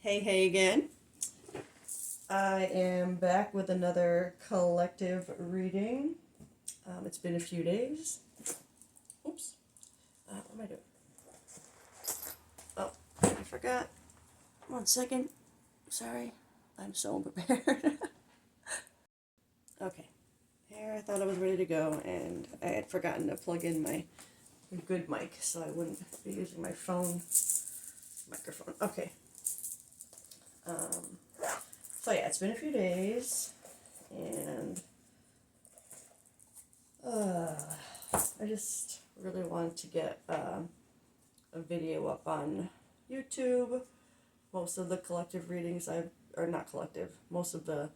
Hey again. I am back with another collective reading. It's been a few days. Oops. What am I doing? Oh, I forgot. 1 second. Sorry. I'm so unprepared. Okay. Here, I thought I was ready to go, and I had forgotten to plug in my good mic, so I wouldn't be using my phone microphone. Okay. So yeah, it's been a few days, and I just really wanted to get a video up on YouTube. Most of the collective readings or not collective, most of the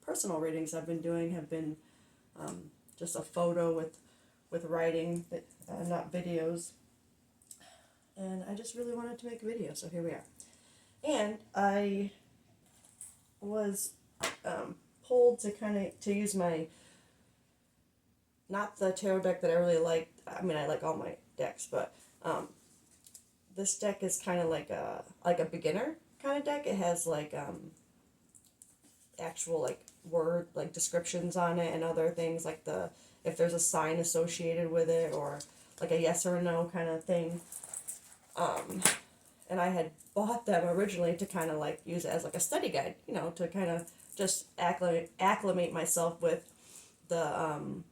personal readings I've been doing have been just a photo with writing, but not videos. And I just really wanted to make a video, so here we are. And I was pulled to use my, not the tarot deck that I really like. I mean, I like all my decks, but this deck is kind of like a beginner kind of deck. It has like actual like word like descriptions on it and other things like if there's a sign associated with it or like a yes or a no kind of thing. And I had bought them originally to kind of like use it as like a study guide, to kind of just acclimate myself with the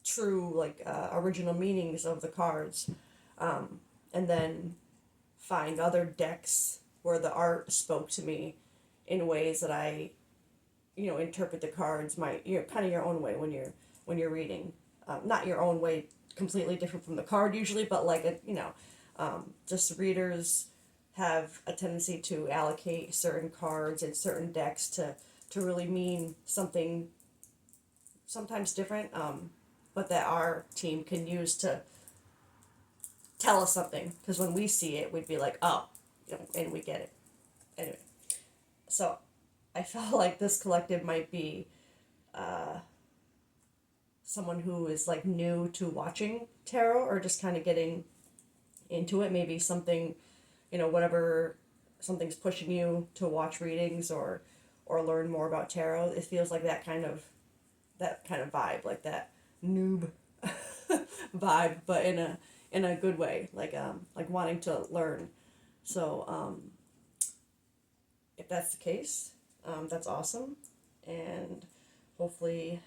true like original meanings of the cards, and then find other decks where the art spoke to me in ways that I, interpret the cards kind of your own way when you're reading, not your own way completely different from the card usually, but like just readers have a tendency to allocate certain cards and certain decks to really mean something sometimes different, but that our team can use to tell us something, because when we see it we'd be like, oh, and we get it anyway. So I felt like this collective might be someone who is like new to watching tarot or just kind of getting into it. Maybe something, whatever, something's pushing you to watch readings or learn more about tarot. It feels like that kind of vibe, like that noob vibe, but in a good way, like wanting to learn. So if that's the case, that's awesome, and hopefully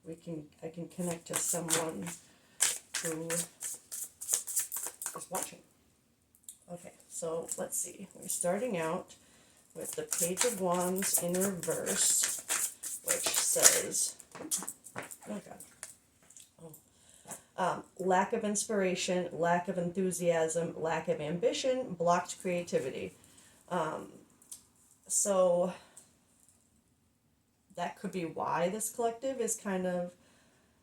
I can connect to someone who is watching. Okay, so let's see. We're starting out with the Page of Wands in reverse, which says, oh God, lack of inspiration, lack of enthusiasm, lack of ambition, blocked creativity. So that could be why this collective is kind of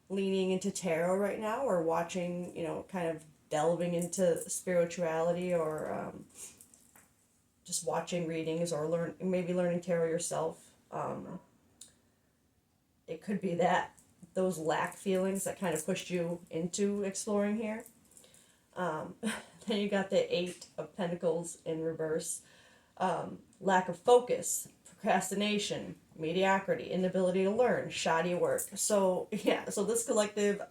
leaning into tarot right now, or watching, kind of delving into spirituality, or just watching readings, or learning tarot yourself. It could be that those lack feelings that kind of pushed you into exploring here. Then you got the Eight of Pentacles in reverse. Lack of focus, procrastination, mediocrity, inability to learn, shoddy work. So yeah, so this collective,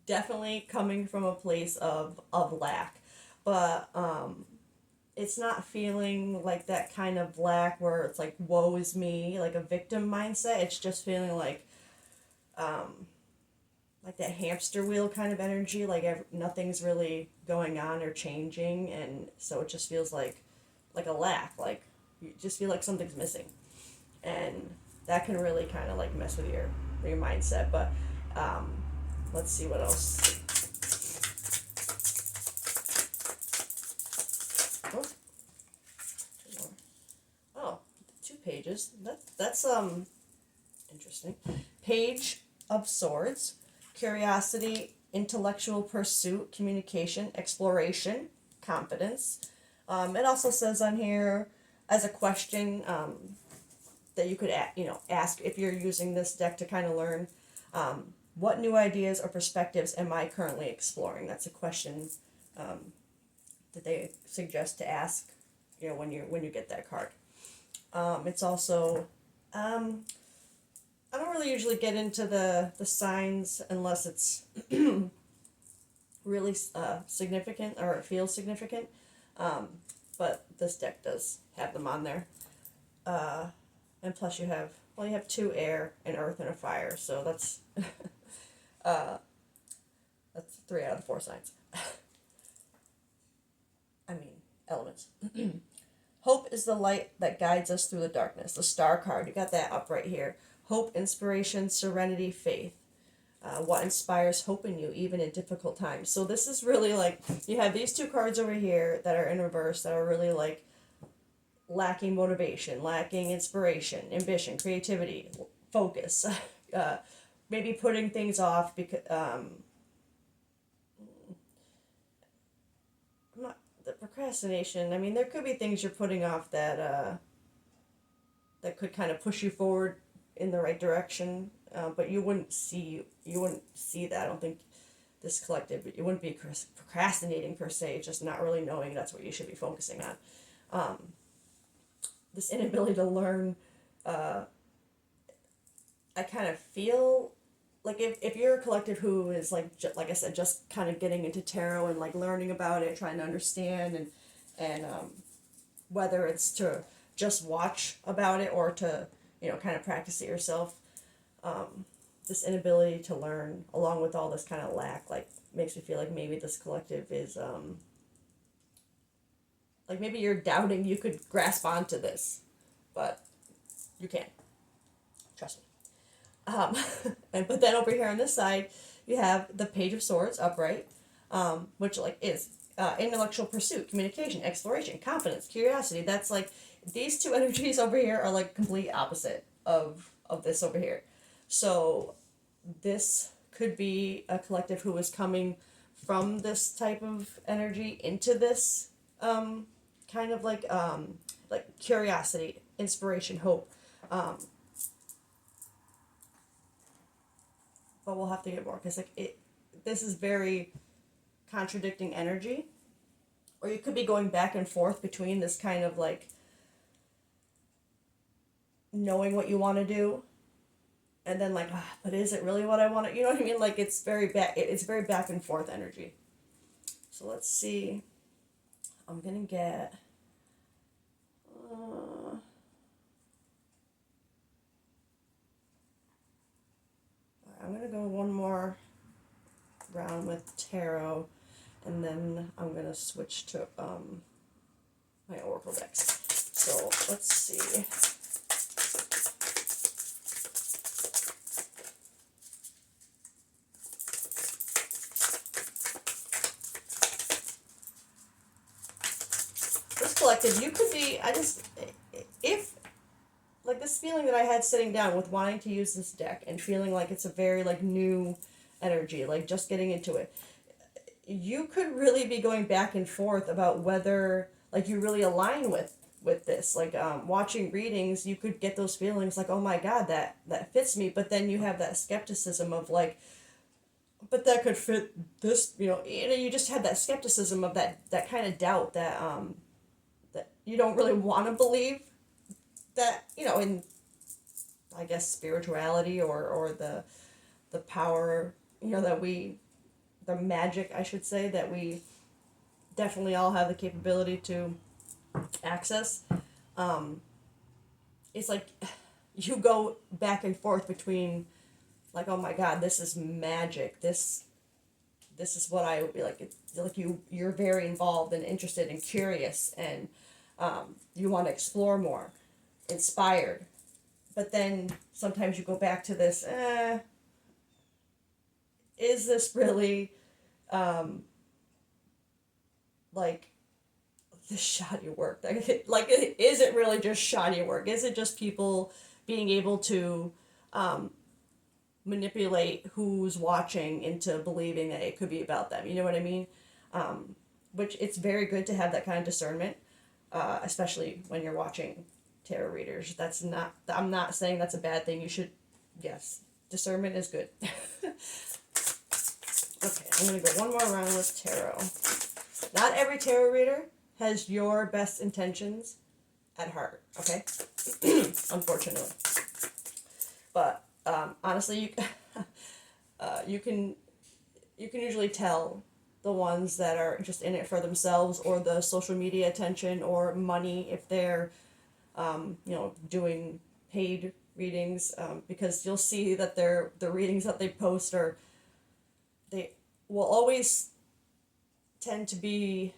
definitely coming from a place of lack, but it's not feeling like that kind of lack where it's like woe is me, like a victim mindset. It's just feeling like that hamster wheel kind of energy, like nothing's really going on or changing, and so it just feels like a lack, like you just feel like something's missing, and that can really kind of like mess with your mindset. But let's see what else. Oh, 2 pages. That's interesting. Page of Swords, curiosity, intellectual pursuit, communication, exploration, confidence. It also says on here as a question that you could ask if you're using this deck to kind of learn, what new ideas or perspectives am I currently exploring? That's a question that they suggest to ask, when you get that card. It's also, I don't really usually get into the signs unless it's really significant or it feels significant. But this deck does have them on there. And plus you have 2 air, an earth, and a fire, so that's that's 3 out of the 4 signs. I mean, elements. Hope is the light that guides us through the darkness. The star card, you got that up right here. Hope, inspiration, serenity, faith. What inspires hope in you, even in difficult times. So this is really like, you have these 2 cards over here that are in reverse that are really like lacking motivation, lacking inspiration, ambition, creativity, focus. Maybe putting things off because not the procrastination. I mean, there could be things you're putting off that that could kind of push you forward in the right direction, but you wouldn't see that. I don't think this collective, you wouldn't be procrastinating per se, just not really knowing that's what you should be focusing on. This inability to learn, I kind of feel like if you're a collective who is like I said, just kind of getting into tarot and like learning about it, trying to understand, and whether it's to just watch about it or to kind of practice it yourself, this inability to learn along with all this kind of lack like makes me feel like maybe this collective is like maybe you're doubting you could grasp onto this, but you can. Trust me. But then over here on this side, you have the Page of Swords upright, which like is intellectual pursuit, communication, exploration, confidence, curiosity. That's like these 2 energies over here are like complete opposite of this over here. So this could be a collective who is coming from this type of energy into this kind of like curiosity, inspiration, hope. But we'll have to get more because this is very contradicting energy, or you could be going back and forth between this kind of like knowing what you want to do, and then like, but is it really what I want to? You know what I mean? Like it's very back and forth energy. So let's see. I'm gonna get. I'm going to go one more round with tarot, and then I'm going to switch to my oracle decks. So let's see. This collective, you could be, if like this feeling that I had sitting down with wanting to use this deck and feeling like it's a very like new energy, like just getting into it, you could really be going back and forth about whether like you really align with this. Like watching readings, you could get those feelings like, oh my god, that fits me, but then you have that skepticism of like, but that could fit this, you just have that skepticism of that kind of doubt that that you don't really want to believe that, in, I guess, spirituality or the power, that the magic, I should say, that we definitely all have the capability to access. It's like you go back and forth between like, oh my god, this is magic. This is what I like. Like you're very involved and interested and curious, and you want to explore more. Inspired, but then sometimes you go back to this, is this really like this shoddy work? Like is it really just shoddy work? Is it just people being able to manipulate who's watching into believing that it could be about them? You know what I mean? Which it's very good to have that kind of discernment, especially when you're watching tarot readers. I'm not saying that's a bad thing. You should, yes, discernment is good. Okay, I'm going to go one more round with tarot. Not every tarot reader has your best intentions at heart, okay? Unfortunately. But honestly, you can usually tell the ones that are just in it for themselves, or the social media attention or money, if they're doing paid readings, because you'll see that the readings that they post they will always tend to be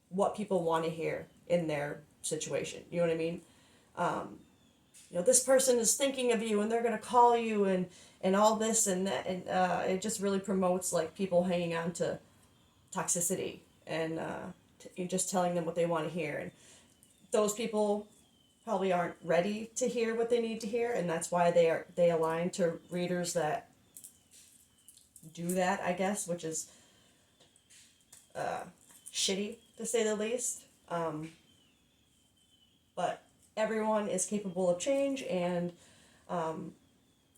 what people want to hear in their situation. You know what I mean? This person is thinking of you and they're going to call you, and all this and that, and it just really promotes like people hanging on to toxicity, and just telling them what they want to hear. And those people probably aren't ready to hear what they need to hear, and that's why they align to readers that do that, I guess, which is shitty to say the least. But everyone is capable of change, and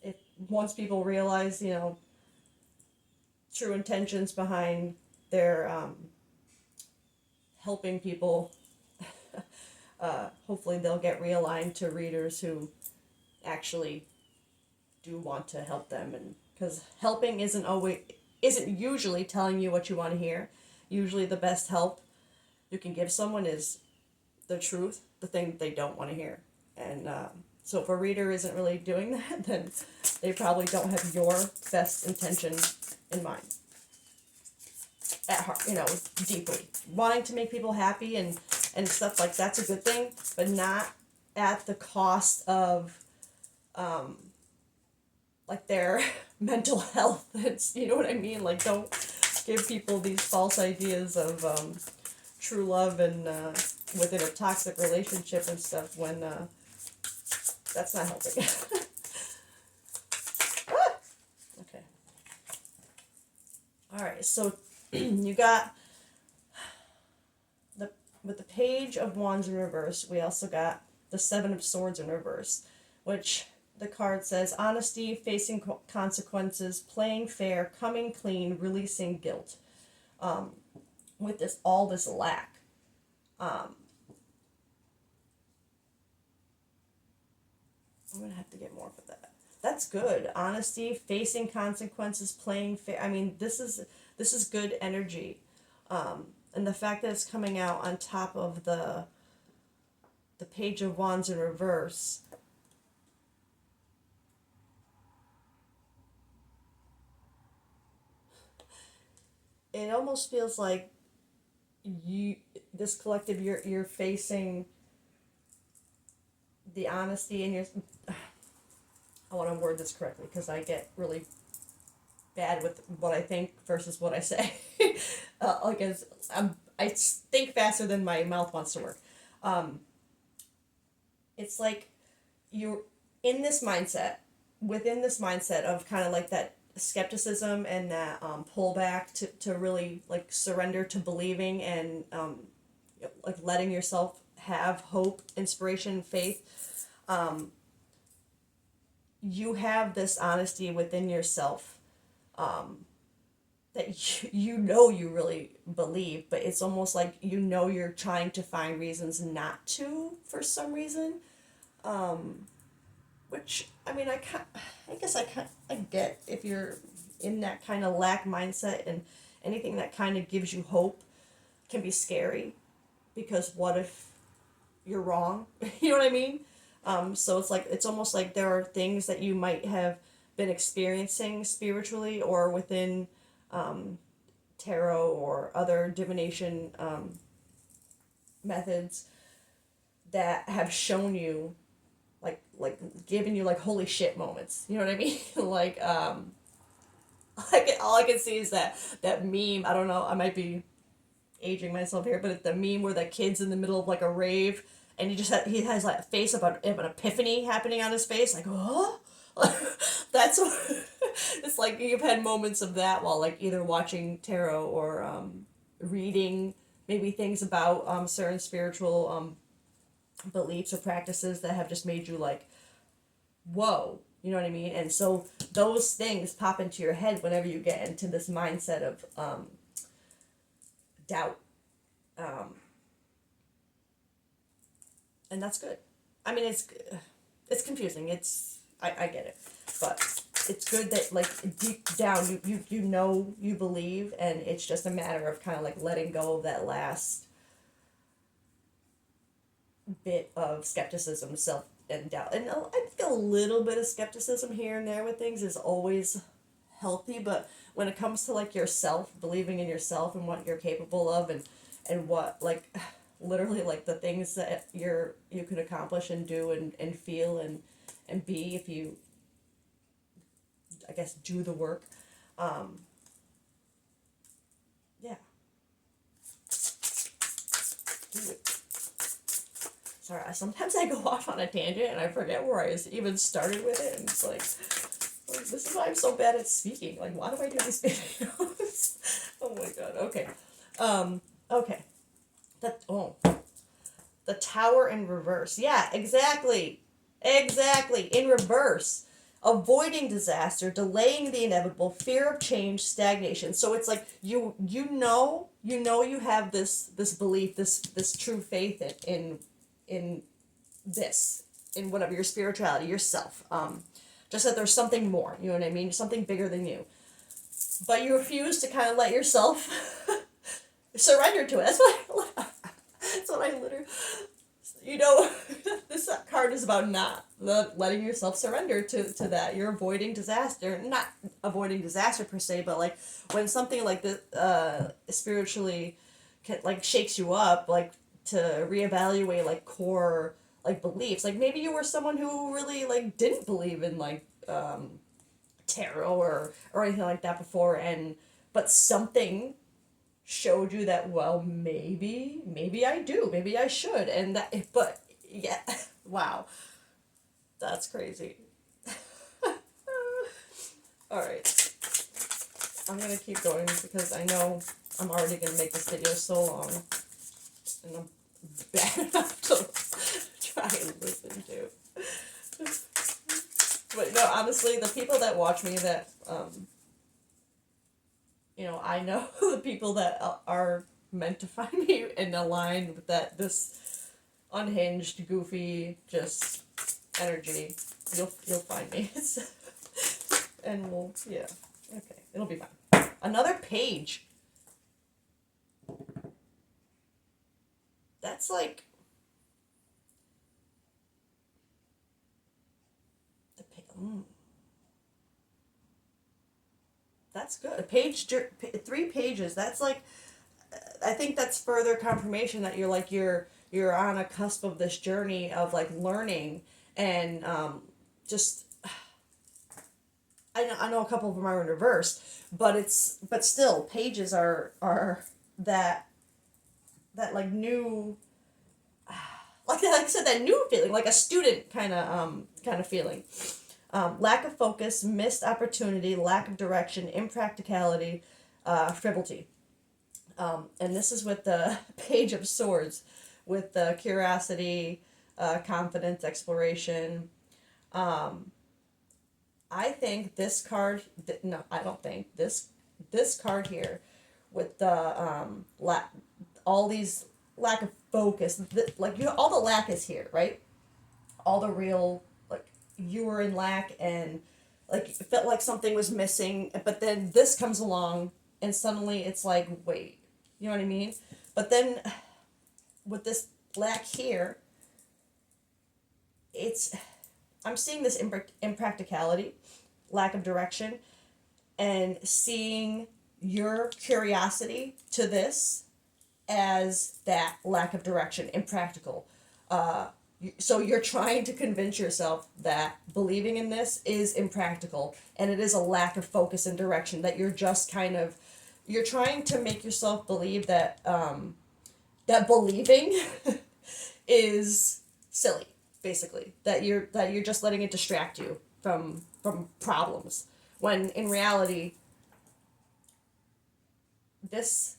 if once people realize, true intentions behind their helping people, hopefully they'll get realigned to readers who actually do want to help them. And because helping isn't usually telling you what you want to hear. Usually the best help you can give someone is the truth, the thing that they don't want to hear. And so if a reader isn't really doing that, then they probably don't have your best intention in mind at heart, deeply. Wanting to make people happy and stuff like that's a good thing, but not at the cost of like their mental health. It's, you know what I mean? Like, don't give people these false ideas of true love and within a toxic relationship and stuff when that's not helping. Okay. Alright, so you got with the Page of Wands in reverse, we also got the Seven of Swords in reverse, which the card says honesty, facing consequences, playing fair, coming clean, releasing guilt. With all this lack. I'm going to have to get more for that. That's good. Honesty, facing consequences, playing fair. I mean, this is good energy. And the fact that it's coming out on top of the Page of Wands in reverse. It almost feels like this collective, you're facing the honesty in your. I want to word this correctly because I get really bad with what I think versus what I say. I think faster than my mouth wants to work. It's like you're in this mindset, within this mindset of kind of like that skepticism and that pullback to really like surrender to believing and like letting yourself have hope, inspiration, faith. You have this honesty within yourself that you really believe, but it's almost like you're trying to find reasons not to for some reason. Which, I mean, I guess I get if you're in that kind of lack mindset, and anything that kind of gives you hope can be scary, because what if you're wrong? You know what I mean? So it's almost like there are things that you might have been experiencing spiritually or within tarot or other divination methods that have shown you like giving you like holy shit moments. You know what I mean? Like all I can see is that meme. I don't know. I might be aging myself here, but it's the meme where the kid's in the middle of like a rave, and he has like a face of an epiphany happening on his face, like oh, that's what it's like. You've had moments of that while like either watching tarot or reading maybe things about certain spiritual beliefs or practices that have just made you like, whoa, you know what I mean? And so those things pop into your head whenever you get into this mindset of doubt um, and that's good. I mean, it's confusing. I get it, but it's good that like deep down you know you believe, and it's just a matter of kind of like letting go of that last bit of skepticism, self and doubt, and I think a little bit of skepticism here and there with things is always healthy, but when it comes to like yourself, believing in yourself and what you're capable of, and what like literally like the things that you can accomplish and do and feel and be if you, I guess, do the work. um yeah, do it. Sorry, sometimes I go off on a tangent and I forget where I even started with it, and it's like this is why I'm so bad at speaking. Like, why do I do these videos? Oh my god. Okay. Okay. That the tower in reverse. Yeah, exactly. Exactly. In reverse. Avoiding disaster, delaying the inevitable, fear of change, stagnation. So it's like you have this belief, this true faith in this, in whatever your spirituality, yourself. Just that there's something more, you know what I mean? Something bigger than you. But you refuse to kind of let yourself surrender to it. That's what I literally, you know, this card is about not letting yourself surrender to that. You're avoiding disaster, not avoiding disaster per se, but like when something like this spiritually like shakes you up, like to reevaluate like core like beliefs. Like maybe you were someone who really like didn't believe in like tarot or anything like that before, and but something showed you that, well, maybe I do, maybe I should, and that, but yeah. Wow, that's crazy. All right, I'm gonna keep going because I know I'm already gonna make this video so long, and I'm bad enough to try and listen to. But no, honestly, the people that watch me that I know the people that are meant to find me and align with this unhinged, goofy, just energy. You'll find me. And yeah, okay, it'll be fine. Another page. That's like the that's good. Three pages. That's like, I think that's further confirmation that you're on a cusp of this journey of like learning and just I know a couple of them are in reverse, but still pages are that like new, like I said, that new feeling, like a student kind of feeling. Lack of focus, missed opportunity, lack of direction, impracticality, frivolity. And this is with the Page of Swords, with the curiosity, confidence, exploration. I think this card. No, I don't think this card here, with the all these lack of focus. Like all the lack is here, right? All the real, like, you were in lack, and like it felt like something was missing, but then this comes along and suddenly it's like, wait, you know what I mean? But then with this lack here, it's I'm seeing this impracticality, lack of direction, and seeing your curiosity to this as that lack of direction, impractical. So you're trying to convince yourself that believing in this is impractical, and it is a lack of focus and direction, that you're just kind of, you're trying to make yourself believe that that believing is silly, basically, that you're just letting it distract you from problems, when in reality this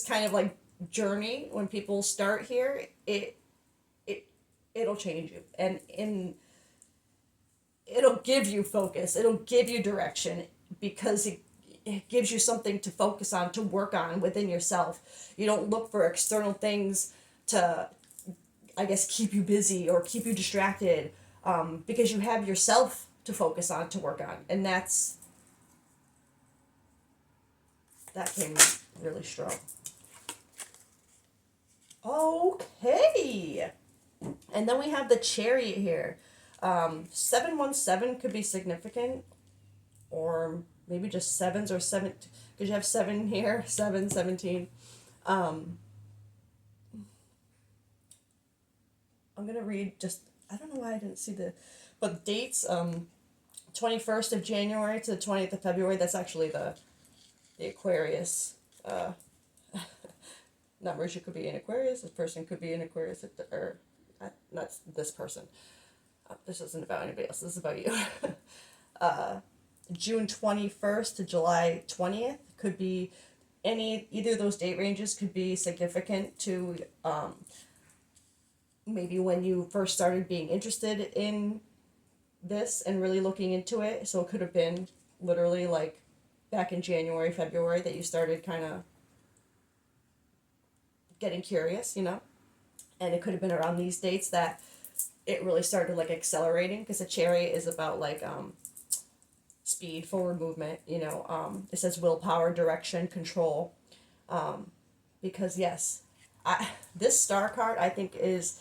kind of like journey, when people start here, it'll change you, and it'll give you focus, it'll give you direction, because it gives you something to focus on, to work on within yourself. You don't look for external things to, I guess, keep you busy or keep you distracted, because you have yourself to focus on, to work on. And that came really strong. Okay. And then we have the Chariot here. 717 could be significant, or maybe just sevens, or seven, because you have 7 here, 7, 17. I'm going to read just, I don't know why I didn't see but dates, 21st of January to the 20th of February, that's actually the Aquarius numbers. You could be in Aquarius, this person could be in Aquarius, or not this person. This isn't about anybody else, this is about you. June 21st to July 20th could be either of those date ranges could be significant to maybe when you first started being interested in this and really looking into it. So it could have been literally like back in January, February that you started kind of getting curious, you know? And it could have been around these dates that it really started like accelerating, because the Chariot is about like speed, forward movement, you know. It says willpower, direction, control. Because yes, this star card I think is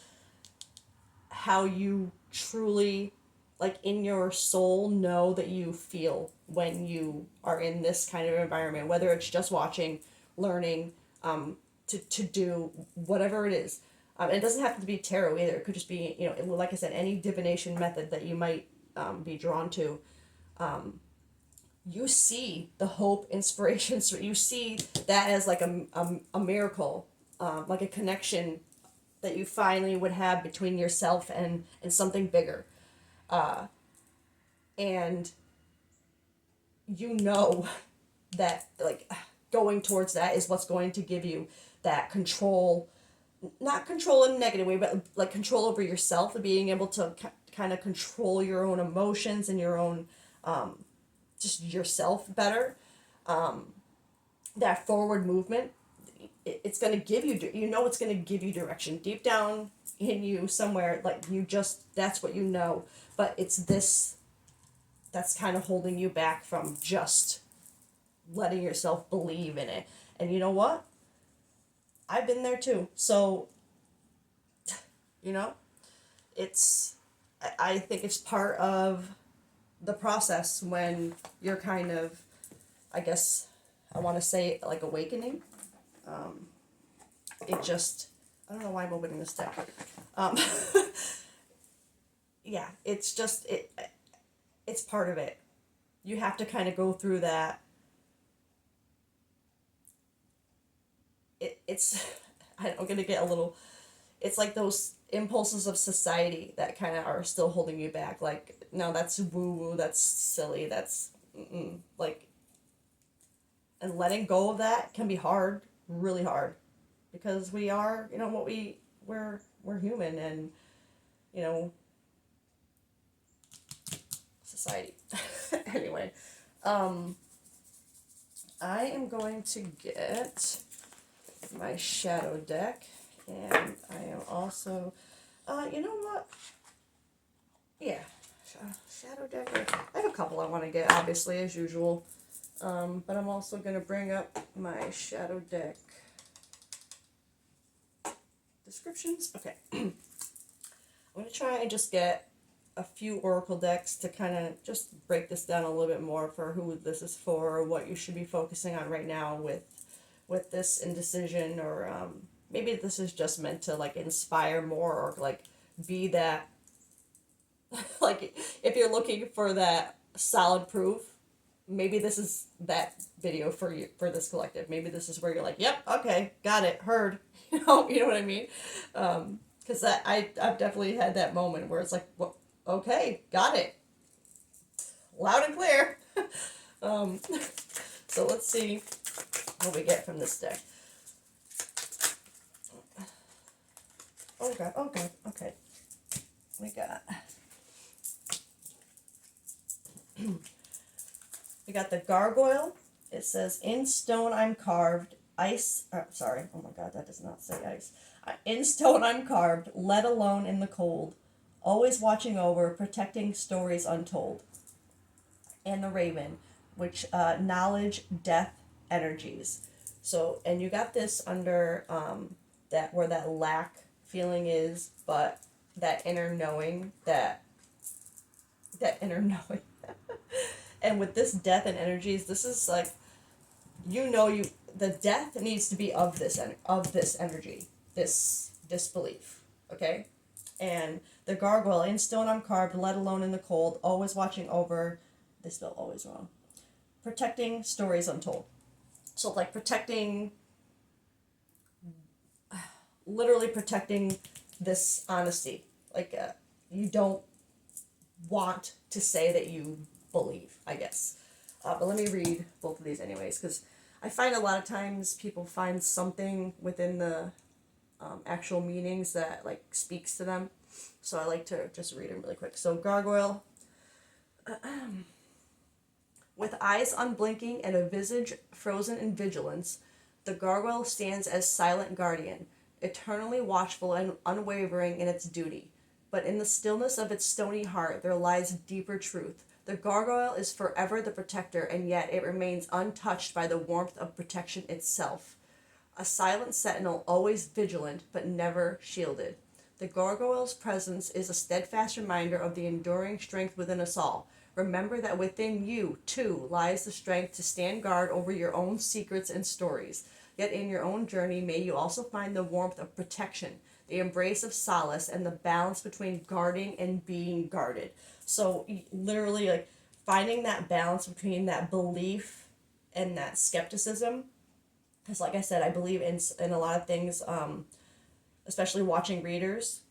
how you truly, like in your soul, know that you feel when you are in this kind of environment, whether it's just watching, learning, to do whatever it is. It doesn't have to be tarot either. It could just be, you know, like I said, any divination method that you might be drawn to. You see the hope, inspiration, so you see that as like a miracle, like a connection that you finally would have between yourself and something bigger. And you know that like going towards that is what's going to give you that control, not control in a negative way, but like control over yourself, and being able to kind of control your own emotions and your own, just yourself better. That forward movement, it's going to give you, you know, it's going to give you direction deep down in you somewhere, like you just, that's what you know. But it's this that's kind of holding you back from just letting yourself believe in it. And you know what? I've been there too. So, you know, I think it's part of the process when you're kind of, I guess, I want to say like awakening. It just, I don't know why I'm opening this deck. Yeah, it's just, it's part of it. You have to kind of go through that. I'm going to get a little, it's like those impulses of society that kind of are still holding you back. Like, no, that's woo-woo, that's silly, that's, like, and letting go of that can be hard, really hard, because we are, you know, we're human, and, you know, society. Anyway, I am going to get my shadow deck, and I am also, you know what? Yeah, shadow deck. I have a couple I want to get, obviously, as usual. But I'm also going to bring up my shadow deck descriptions. Okay. I'm going to try and just get a few oracle decks to kind of just break this down a little bit more for who this is for, what you should be focusing on right now with this indecision, or maybe this is just meant to like inspire more, or like be that, like if you're looking for that solid proof, maybe this is that video for you, for this collective. Maybe this is where you're like, yep, okay, got it, heard. You know what I mean? Because I've definitely had that moment where it's like, well, okay, got it, loud and clear. So let's see what we get from this deck. Okay. We got we got the Gargoyle, It says, in stone I'm carved, ice, sorry, oh my god, that does not say ice. In stone I'm carved, let alone in the cold, always watching over, protecting stories untold. And the raven, which knowledge, death, energies. So, and you got this under that where that lack feeling is, but that inner knowing, that inner knowing. And with this death and energies, this is like, you the death needs to be of this energy, this disbelief, okay? And the gargoyle, in stone I'm carved, let alone in the cold, always watching over, they spell always wrong, protecting stories untold. So like protecting, literally protecting this honesty. Like you don't want to say that you believe, I guess. But let me read both of these anyways, because I find a lot of times people find something within the actual meanings that like speaks to them. So I like to just read them really quick. So gargoyle, with eyes unblinking and a visage frozen in vigilance, the gargoyle stands as silent guardian, eternally watchful and unwavering in its duty. But in the stillness of its stony heart there lies deeper truth. The gargoyle is forever the protector, and yet it remains untouched by the warmth of protection itself. A silent sentinel, always vigilant, but never shielded. The gargoyle's presence is a steadfast reminder of the enduring strength within us all. Remember that within you, too, lies the strength to stand guard over your own secrets and stories. Yet in your own journey, may you also find the warmth of protection, the embrace of solace, and the balance between guarding and being guarded. So literally, like, finding that balance between that belief and that skepticism. Because like I said, I believe in a lot of things, especially watching readers.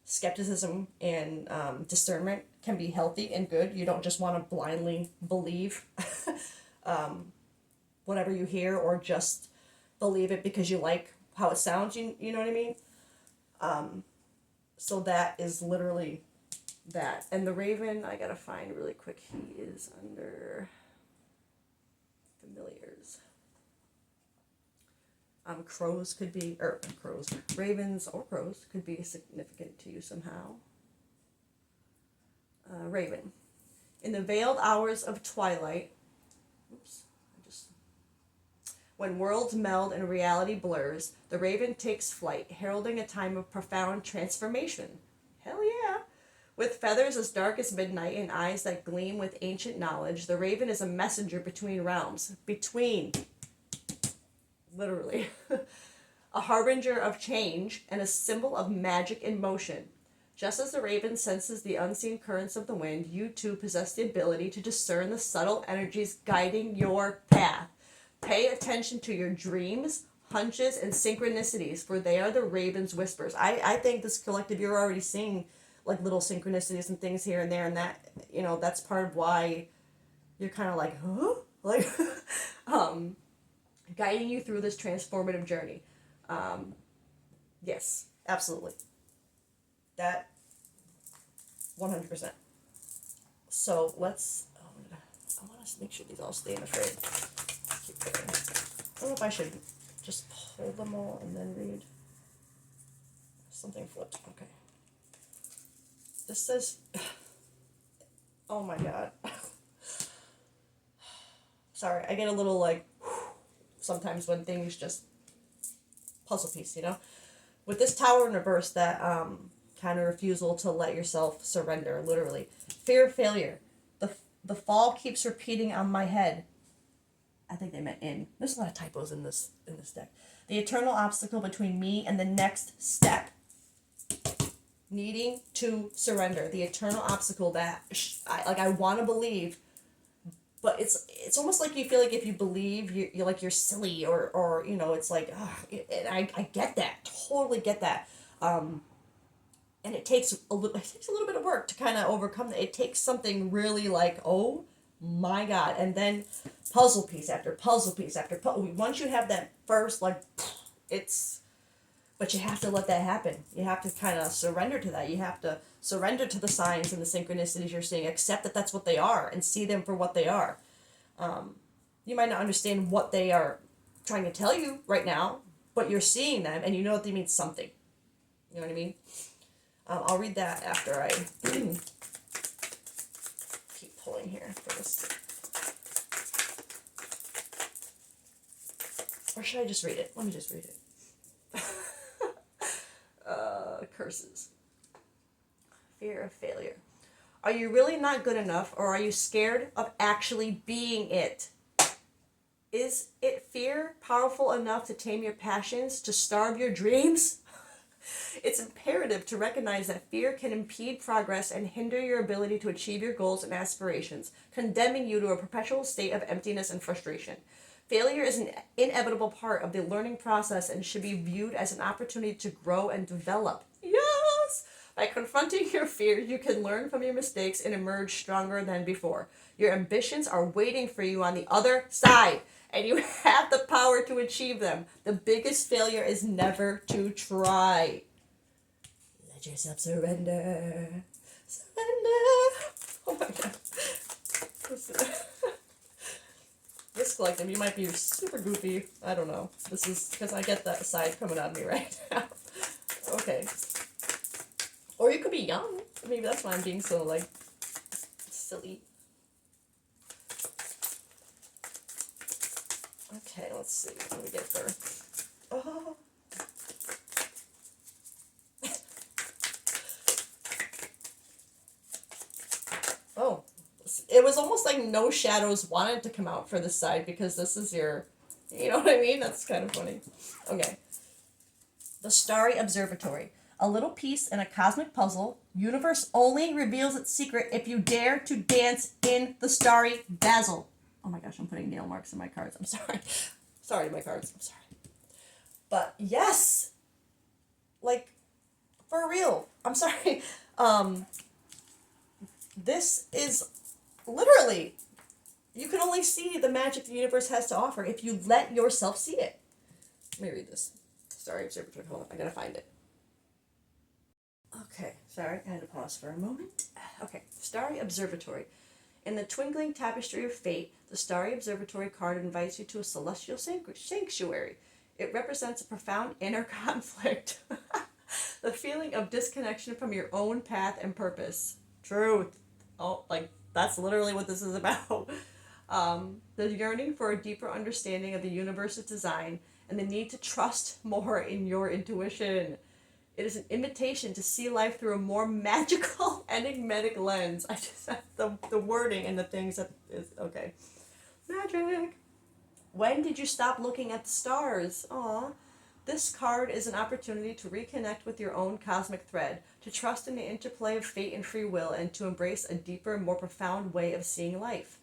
Skepticism and discernment can be healthy and good. You don't just want to blindly believe whatever you hear, or just believe it because you like how it sounds. You know what I mean? So that is literally that. And the raven, I gotta find really quick. He is under familiars. Crows could be, or crows, ravens or crows could be significant to you somehow. Raven. In the veiled hours of twilight, when worlds meld and reality blurs, the raven takes flight, heralding a time of profound transformation. Hell yeah! With feathers as dark as midnight and eyes that gleam with ancient knowledge, the raven is a messenger between realms. Literally. A harbinger of change and a symbol of magic in motion. Just as the raven senses the unseen currents of the wind, you too possess the ability to discern the subtle energies guiding your path. Pay attention to your dreams, hunches, and synchronicities, for they are the raven's whispers. I think this collective, you're already seeing like little synchronicities and things here and there, and that, that's part of why you're kind of like, huh? Like, guiding you through this transformative journey. Yes, absolutely. That 100%. So let's, I want to make sure these all stay in the frame. Keep going. I don't know if I should just pull them all and then read. Something flipped. Okay. This says, oh my god. Sorry, I get a little like, sometimes when things just puzzle piece, with this tower in reverse, that kind of refusal to let yourself surrender, literally. Fear of failure. The fall keeps repeating on my head. I think they meant in. There's a lot of typos in this deck. The eternal obstacle between me and the next step. Needing to surrender. The eternal obstacle that I want to believe. But it's almost like you feel like if you believe, you're like, you're silly, or it's like, and I get that, totally get that, and it takes a little bit of work to kind of overcome that. It takes something really like, oh my god, and then puzzle piece after puzzle piece after once you have that first, like, but you have to let that happen. You have to kind of surrender to that. You have to surrender to the signs and the synchronicities you're seeing. Accept that that's what they are and see them for what they are. You might not understand what they are trying to tell you right now, but you're seeing them and you know that they mean something. You know what I mean? I'll read that after I keep pulling here for this. Or should I just read it? Let me just read it. Curses. Fear of failure. Are you really not good enough, or are you scared of actually being it? Is it fear powerful enough to tame your passions, to starve your dreams? It's imperative to recognize that fear can impede progress and hinder your ability to achieve your goals and aspirations, condemning you to a perpetual state of emptiness and frustration. Failure is an inevitable part of the learning process and should be viewed as an opportunity to grow and develop. Yes! By confronting your fears, you can learn from your mistakes and emerge stronger than before. Your ambitions are waiting for you on the other side, and you have the power to achieve them. The biggest failure is never to try. Let yourself surrender. Surrender. Oh my god. This collective, you might be super goofy. I don't know. This is because I get that side coming out of me right now. Okay. Or you could be young. Maybe that's why I'm being so, like, silly. Okay, let's see. What do we get for... Oh. Oh. It was almost like no shadows wanted to come out for this side because this is your... You know what I mean? That's kind of funny. Okay. The Starry Observatory. A little piece in a cosmic puzzle. Universe only reveals its secret if you dare to dance in the starry dazzle. Oh my gosh, I'm putting nail marks in my cards. I'm sorry. Sorry, my cards. I'm sorry. But yes! Like, for real. I'm sorry. This is literally, you can only see the magic the universe has to offer if you let yourself see it. Let me read this. Starry Observatory. Hold on, I gotta find it. Okay, sorry, I had to pause for a moment. Okay, Starry Observatory. In the twinkling tapestry of fate, the Starry Observatory card invites you to a celestial sanctuary. It represents a profound inner conflict. The feeling of disconnection from your own path and purpose. Truth. Oh, like, that's literally what this is about. The yearning for a deeper understanding of the universe's design and the need to trust more in your intuition. It is an invitation to see life through a more magical, enigmatic lens. I just have the wording and the things that is, okay. Magic. When did you stop looking at the stars? Aw. This card is an opportunity to reconnect with your own cosmic thread, to trust in the interplay of fate and free will, and to embrace a deeper, more profound way of seeing life.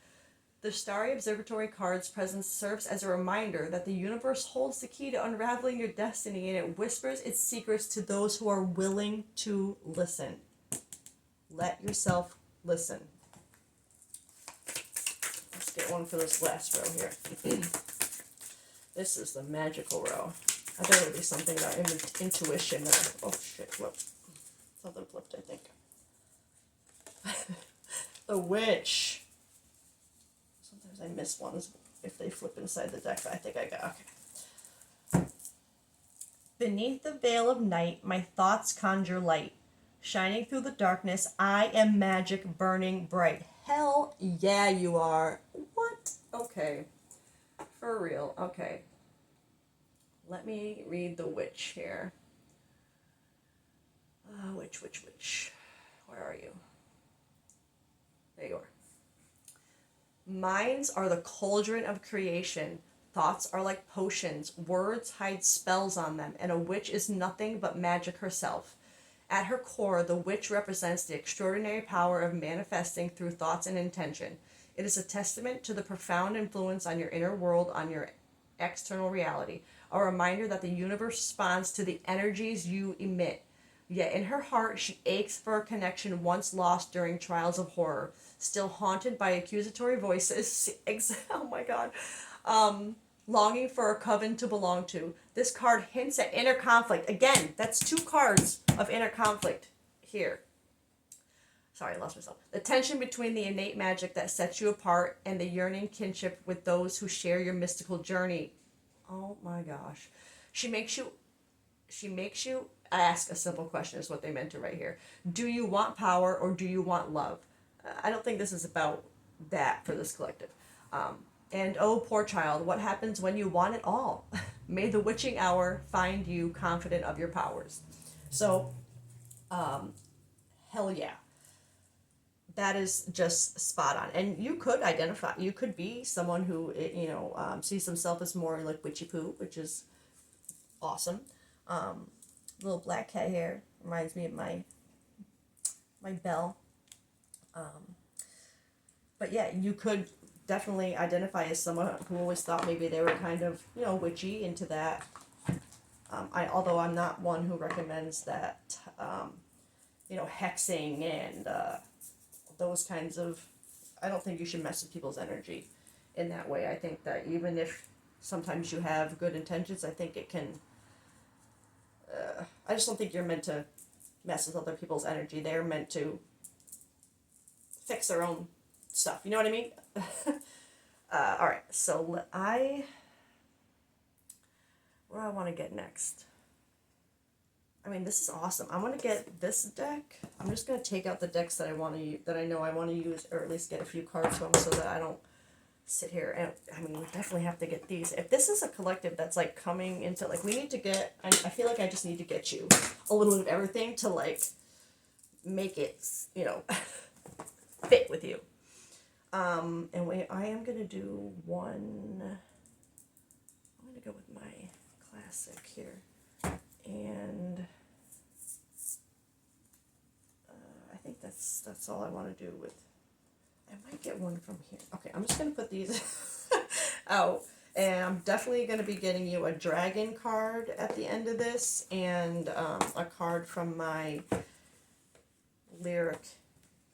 The Starry Observatory card's presence serves as a reminder that the universe holds the key to unraveling your destiny, and it whispers its secrets to those who are willing to listen. Let yourself listen. Let's get one for this last row here. This is the magical row. I thought it would be something about intuition. Oh shit, flip. Something flipped, I think. The Witch. Sometimes I miss ones if they flip inside the deck, but I think I got, okay. Beneath the veil of night, my thoughts conjure light. Shining through the darkness, I am magic burning bright. Hell yeah, you are. What? Okay. For real. Okay. Let me read the Witch here. Witch. Where are you? There you are. Minds are the cauldron of creation. Thoughts are like potions. Words hide spells on them, and a witch is nothing but magic herself. At her core, the witch represents the extraordinary power of manifesting through thoughts and intention. It is a testament to the profound influence on your inner world, on your external reality, a reminder that the universe responds to the energies you emit. Yet in her heart, she aches for a connection once lost during trials of horror, still haunted by accusatory voices. Oh my God. Longing for a coven to belong to. This card hints at inner conflict. Again, that's two cards of inner conflict here. sorry, I lost myself. The tension between the innate magic that sets you apart and the yearning kinship with those who share your mystical journey. Oh my gosh. She makes you ask a simple question is what they meant to write here. Do you want power or do you want love? I don't think this is about that for this collective. And oh, poor child, what happens when you want it all? May the witching hour find you confident of your powers. So, hell yeah. That is just spot on. And you could identify, you could be someone who, sees himself as more like witchy poo, which is awesome. Little black cat hair reminds me of my bell. But yeah, you could definitely identify as someone who always thought maybe they were kind of, witchy into that. Although I'm not one who recommends that, hexing and those kinds of, I don't think you should mess with people's energy in that way. I think that even if sometimes you have good intentions, I think it can, I just don't think you're meant to mess with other people's energy. They're meant to fix their own stuff. You know what I mean? All right. So where do I want to get next? I mean, this is awesome. I want to get this deck. I'm just going to take out the decks that I want to use, that I know I want to use, or at least get a few cards from, so that I don't sit here. And I mean, we definitely have to get these. If this is a collective that's like coming into, like, we need to get, I feel like I just need to get you a little bit of everything to like make it, fit with you. I am going to do one, I'm going to go with my classic here. And I think that's all I want to do with, I might get one from here. Okay, I'm just going to put these out. And I'm definitely going to be getting you a dragon card at the end of this, and a card from my lyric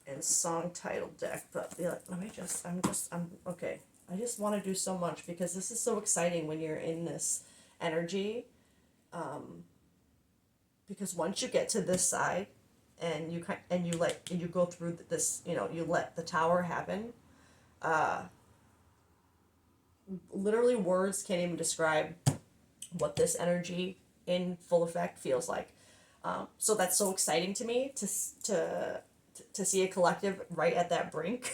and song title deck. But I'm okay. I just want to do so much because this is so exciting when you're in this energy. Because once you get to this side, and you go through this, you let the tower happen. Literally, words can't even describe what this energy in full effect feels like. So that's so exciting to me to see a collective right at that brink,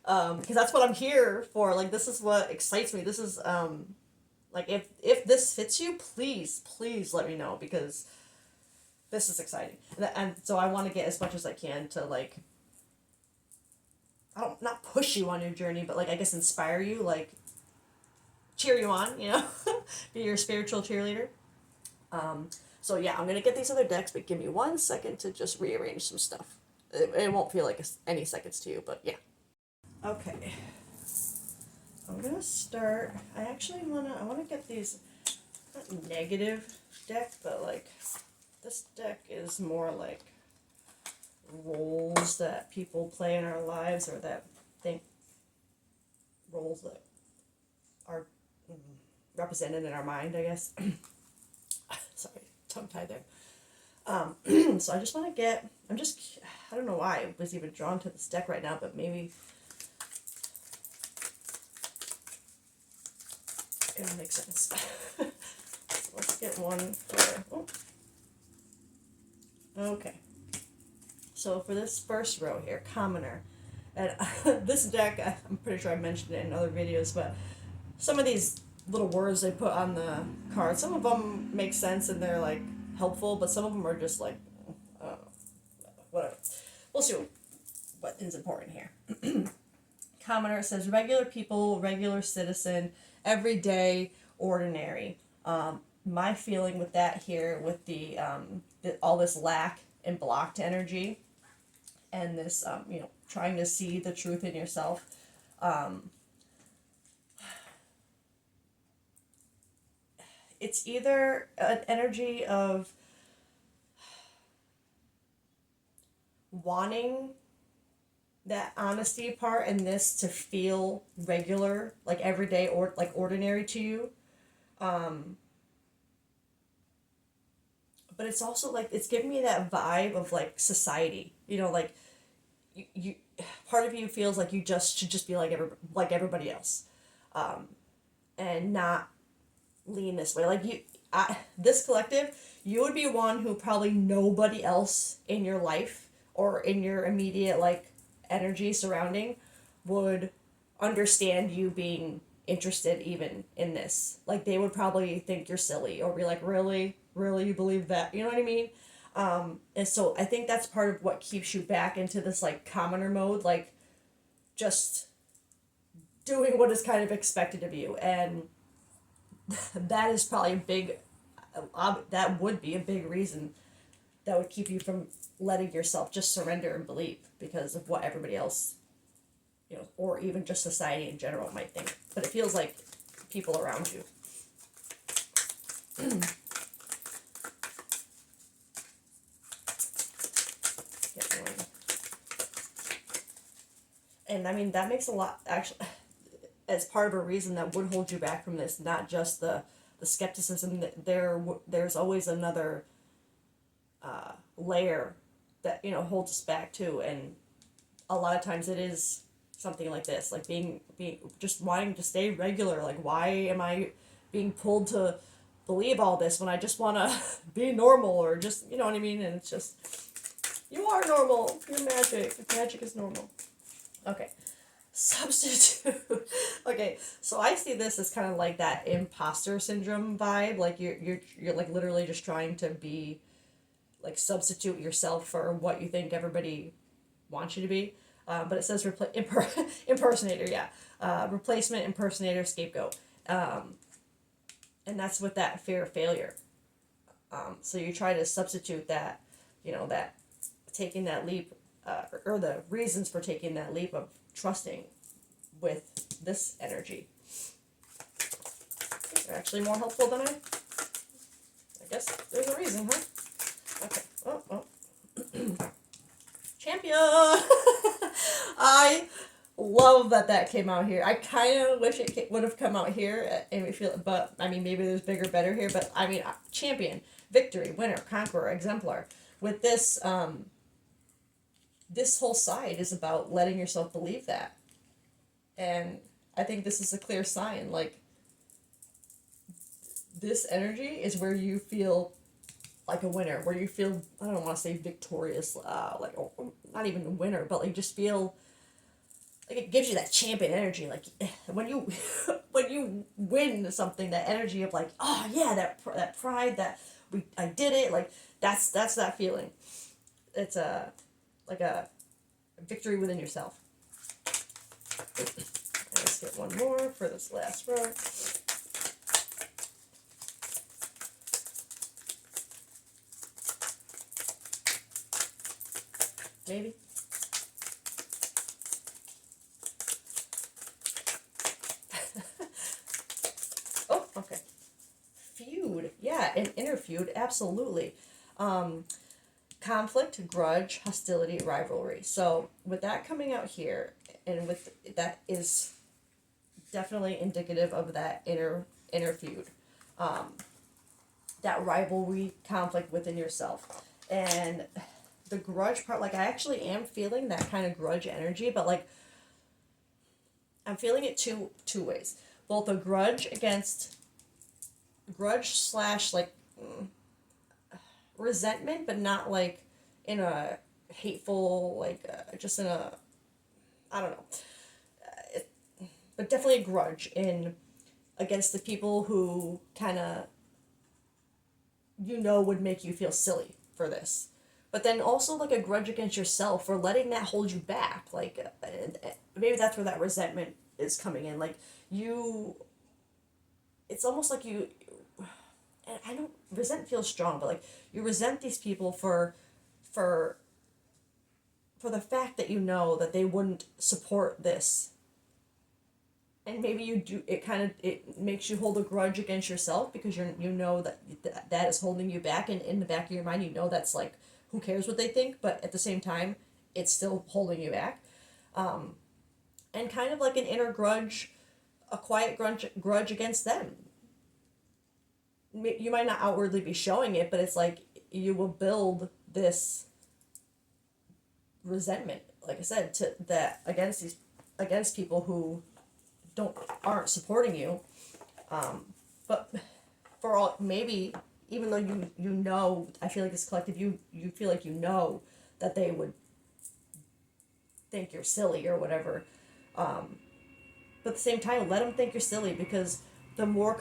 because that's what I'm here for. Like, this is what excites me. This is like, if this fits you, please let me know, because this is exciting. And so I want to get as much as I can to, like, I don't, not push you on your journey, but like, I guess inspire you, like cheer you on, be your spiritual cheerleader. So yeah, I'm going to get these other decks, but give me 1 second to just rearrange some stuff. It won't feel like any seconds to you, but yeah. Okay. I'm going to start, I want to get these, not negative deck, but like, this deck is more like roles that people play in our lives, or that think roles that are represented in our mind, I guess. Sorry, tongue-tied there. So I just want to get, I don't know why I was even drawn to this deck right now, but maybe it makes sense. So let's get one for, okay. So for this first row here, Commoner. And this deck, I'm pretty sure I mentioned it in other videos, but some of these little words they put on the card, some of them make sense and they're like helpful, but some of them are just like, whatever. We'll see what is important here. Commoner says regular people, regular citizen, everyday, ordinary. My feeling with that here, with the all this lack and blocked energy, and this trying to see the truth in yourself. It's either an energy of wanting that honesty part and this to feel regular, like everyday or like ordinary to you. But it's also like, it's giving me that vibe of like society, like you part of you feels like you just should just be like everybody else, and not lean this way. Like this collective, you would be one who probably nobody else in your life or in your immediate like energy surrounding would understand you being interested even in this. Like they would probably think you're silly or be like, really, really, you believe that? You know what I mean? And so I think that's part of what keeps you back into this like commoner mode, like just doing what is kind of expected of you. And that is probably a big, that would be a big reason that would keep you from letting yourself just surrender and believe because of what everybody else, or even just society in general might think. But it feels like people around you. And I mean, that makes a lot, actually, as part of a reason that would hold you back from this, not just the skepticism, that there's always another layer that, holds us back too. And a lot of times it is something like this, like being just wanting to stay regular. Like, why am I being pulled to believe all this when I just want to be normal, or just, you know what I mean? And it's just, you are normal. You're magic. Magic is normal. Okay. Substitute. Okay, so I see this as kind of like that imposter syndrome vibe. Like you're like literally just trying to be, like, substitute yourself for what you think everybody wants you to be. But it says impersonator, yeah. Replacement, impersonator, scapegoat. And that's with that fear of failure. So you try to substitute that, that taking that leap, or the reasons for taking that leap of trusting with this energy. They're actually more helpful than I guess there's a reason, huh? Okay. Oh. Champion! I love that came out here. I kind of wish it would have come out here, and we feel, but I mean, maybe there's bigger, better here. But I mean, champion, victory, winner, conqueror, exemplar. With this, this whole side is about letting yourself believe that, and I think this is a clear sign. Like, this energy is where you feel like a winner, where you feel, I don't want to say victorious, like, or not even a winner, but like just feel like it gives you that champion energy. Like when you when you win something, that energy of like, oh yeah, that pride, that I did it. Like that's that feeling. It's like a victory within yourself. Let's get one more for this last row. Maybe. Oh, okay. Feud. Yeah, an inner feud, absolutely. Conflict, grudge, hostility, rivalry. So with that coming out here, and with that is definitely indicative of that inner feud. That rivalry, conflict within yourself. And the grudge part, like I actually am feeling that kind of grudge energy, but like I'm feeling it two ways. Both a grudge slash like resentment, but not like in a hateful, like just in a, I don't know, but definitely a grudge in against the people who kind of would make you feel silly for this. But then also like a grudge against yourself for letting that hold you back. Like maybe that's where that resentment is coming in. Like it's almost like you, and I don't, resent feels strong, but like you resent these people for the fact that that they wouldn't support this. And maybe you do, it makes you hold a grudge against yourself because that is holding you back, and in the back of your mind that's like, who cares what they think, but at the same time it's still holding you back. And kind of like an inner grudge, a quiet grudge against them. You might not outwardly be showing it, but it's like you will build this resentment like I said, to that against people who aren't supporting you. But for all, maybe even though you know, I feel like this collective, you feel like you know that they would think you're silly or whatever. But at the same time, let them think you're silly, because the more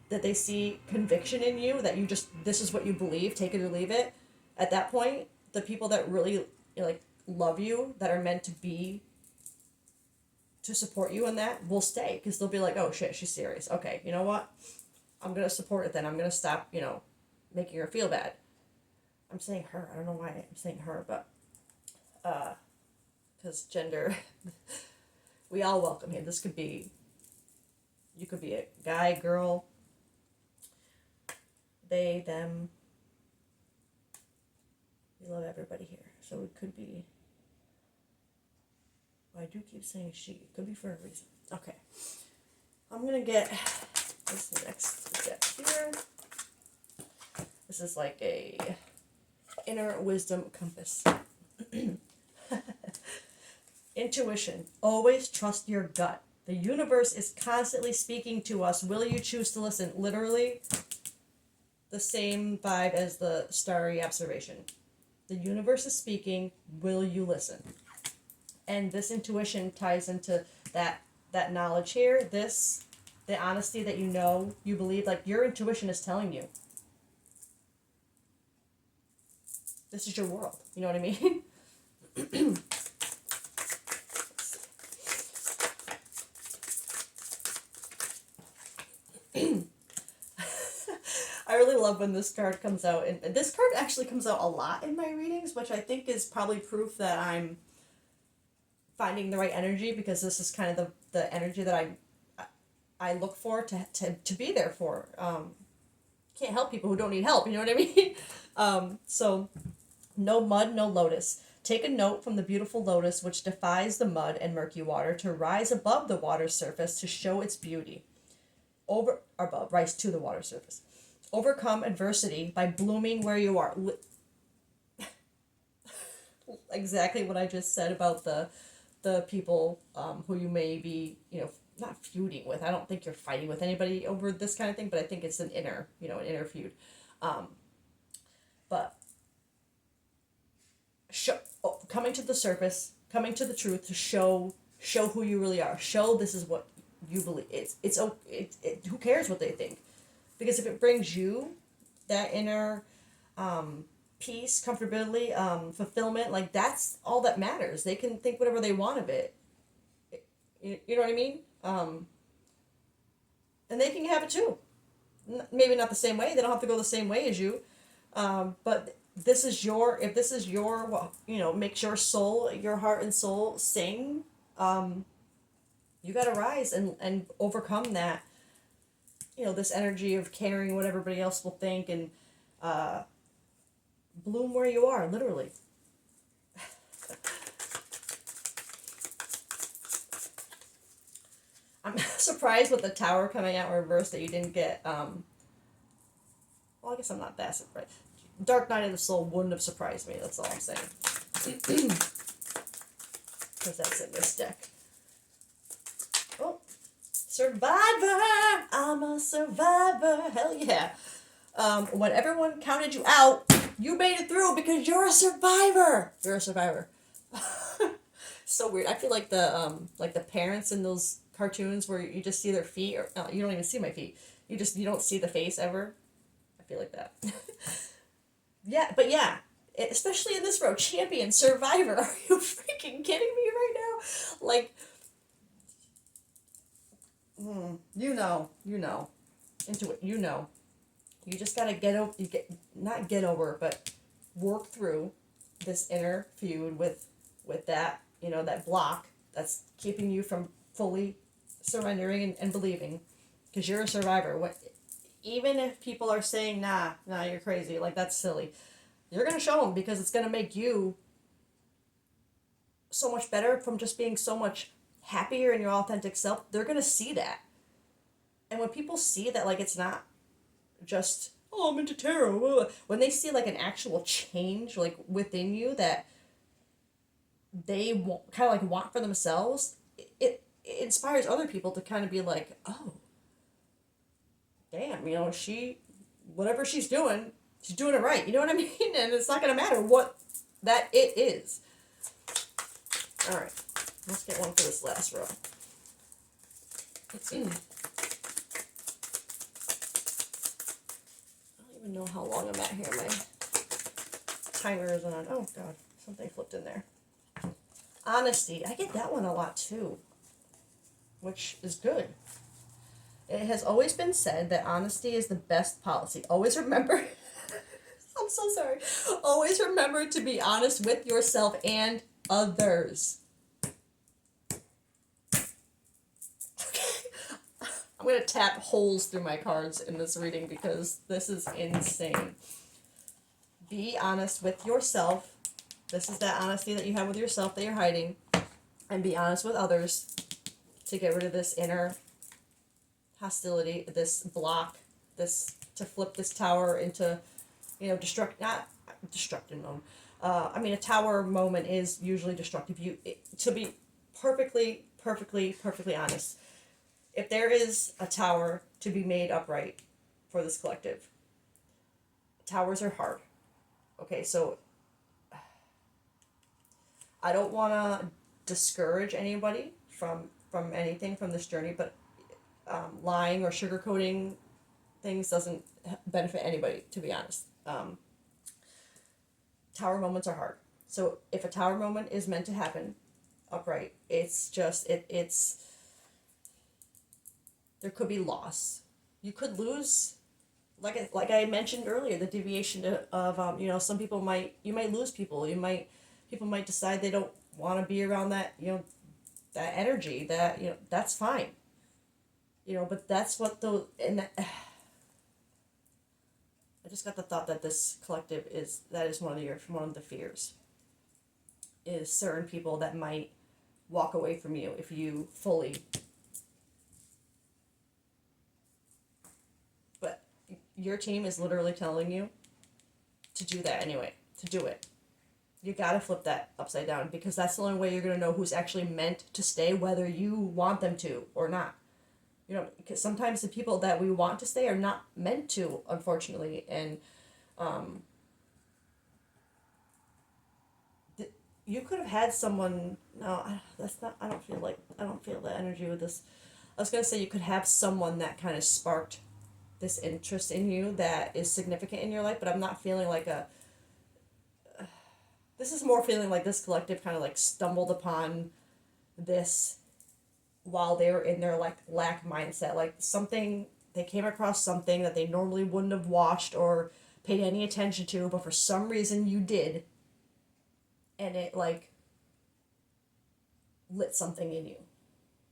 that they see conviction in you, that you just, this is what you believe, take it or leave it. At that point, the people that really, like, love you, that are meant to be, to support you in that, will stay, because they'll be like, oh shit, she's serious. Okay, you know what? I'm gonna support it then. I'm gonna stop, making her feel bad. I'm saying her. I don't know why I'm saying her, but because gender, we all welcome here. This could be, you could be a guy, girl, they, them. We love everybody here. So it could be, I do keep saying she. It could be for a reason. Okay. I'm going to get this next deck here. This is like a inner wisdom compass. Intuition. Always trust your gut. The universe is constantly speaking to us. Will you choose to listen? Literally the same vibe as the starry observation. The universe is speaking. Will you listen? And this intuition ties into that knowledge here. The honesty that you believe, like your intuition is telling you. This is your world. You know what I mean? I really love when this card comes out, and this card actually comes out a lot in my readings, which I think is probably proof that I'm finding the right energy, because this is kind of the energy that I look for to be there for. Can't help people who don't need help, you know what I mean? So, no mud, no lotus. Take a note from the beautiful lotus, which defies the mud and murky water to rise above the water's surface to show its beauty. Rise to the water surface. Overcome adversity by blooming where you are. Exactly what I just said about the people who you may be, not feuding with. I don't think you're fighting with anybody over this kind of thing, but I think it's an inner feud. But coming to the surface, coming to the truth to show who you really are. Show this is what you believe. Who cares what they think? Because if it brings you that inner peace, comfortability, fulfillment, like that's all that matters. They can think whatever they want of it. You know what I mean? And they can have it too. Maybe not the same way. They don't have to go the same way as you. But if this is your, makes your soul, your heart and soul sing, you got to rise and overcome that, this energy of caring what everybody else will think, and bloom where you are, literally. I'm surprised with the Tower coming out in reverse that you didn't get, well, I guess I'm not that surprised. Dark Night of the Soul wouldn't have surprised me, that's all I'm saying. Because that's in this deck. Oh, survivor! I'm a survivor, hell yeah. When everyone counted you out, you made it through because you're a survivor! You're a survivor. So weird. I feel like the parents in those cartoons where you just see their feet, or you don't even see my feet. You don't see the face ever. I feel like that. Yeah, especially in this row, champion, survivor. Are you freaking kidding me right now? Like, into it. You just gotta not get over, but work through this inner feud with that, that block that's keeping you from fully surrendering and believing, because you're a survivor. Even if people are saying, nah, you're crazy, like that's silly, you're going to show them, because it's going to make you so much better from just being so much happier in your authentic self. They're going to see that. And when people see that, like, it's not just, oh, I'm into tarot, when they see like an actual change, like within you, that they kind of like want for themselves, it inspires other people to kind of be like, oh, damn, whatever she's doing it right. You know what I mean? And it's not going to matter what that it is. All right, let's get one for this last row. I don't even know how long I'm at here. My timer is on. Oh, God, something flipped in there. Honesty. I get that one a lot, too, which is good. It has always been said that honesty is the best policy. Always remember, I'm so sorry. Always remember to be honest with yourself and others. I'm going to tap holes through my cards in this reading because this is insane. Be honest with yourself. This is that honesty that you have with yourself that you're hiding. And be honest with others to get rid of this inner hostility, this block, to flip this tower into, not destructive mode. A tower moment is usually destructive. To be perfectly honest, if there is a tower to be made upright for this collective, towers are hard. Okay, so I don't want to discourage anybody from anything from this journey, but lying or sugarcoating things doesn't benefit anybody, to be honest. Tower moments are hard. So if a tower moment is meant to happen upright, it's just, it's, there could be loss. You could lose, like I mentioned earlier, the deviation of, some people you might lose people. People might decide they don't want to be around that, that energy, that's fine. But that's what I just got the thought that this collective is one of the fears, is certain people that might walk away from you if you fully. But your team is literally telling you to do that anyway, to do it. You gotta flip that upside down, because that's the only way you're gonna know who's actually meant to stay, whether you want them to or not. Because sometimes the people that we want to stay are not meant to, unfortunately, and you could have had someone. No, that's not. I don't feel the energy with this. I was gonna say you could have someone that kind of sparked this interest in you that is significant in your life, but I'm not feeling like this is more feeling like this collective kind of like stumbled upon this while they were in their like lack mindset, like something, they came across something that they normally wouldn't have watched or paid any attention to, but for some reason you did, and it like lit something in you.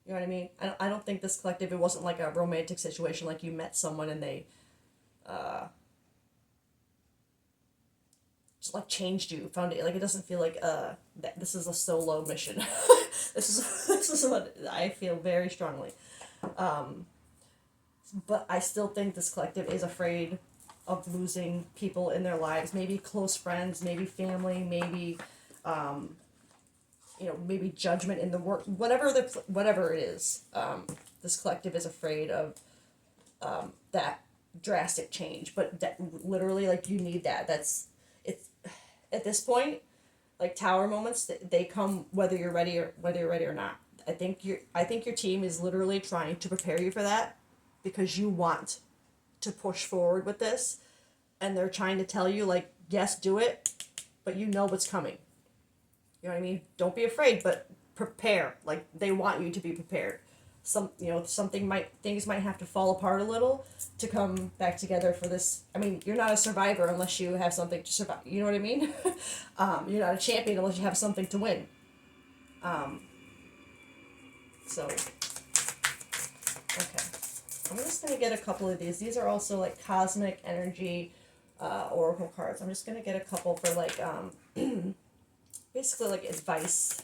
You know what I mean? I don't think this collective, it wasn't like a romantic situation, like you met someone and they just like changed you, found it, like it doesn't feel like that this is a solo mission. This is what I feel very strongly. But I still think this collective is afraid of losing people in their lives, maybe close friends, maybe family, maybe maybe judgment in the work, whatever it is. This collective is afraid of that drastic change, but that literally, like, you need that. It's at this point, like, tower moments, they come whether you're ready or not. I think your team is literally trying to prepare you for that, because you want to push forward with this, and they're trying to tell you, like, yes, do it, but you know what's coming. You know what I mean? Don't be afraid, but prepare. Like, they want you to be prepared. Things might have to fall apart a little to come back together for this. I mean, you're not a survivor unless you have something to survive. You know what I mean? You're not a champion unless you have something to win. So, okay. I'm just going to get a couple of these. These are also, like, cosmic energy oracle cards. I'm just going to get a couple for, like, basically, like, advice.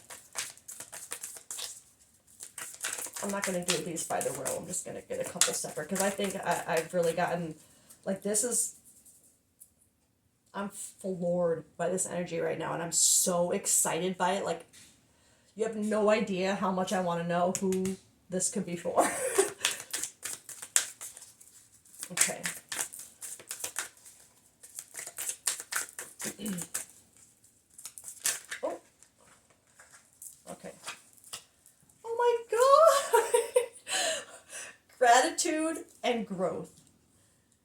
I'm not going to do these by the row. I'm just going to get a couple separate, because I think I've really gotten, like, I'm floored by this energy right now, and I'm so excited by it. Like, You have no idea how much I want to know who this could be for. Okay. Oh, okay. Oh my God! Gratitude and growth.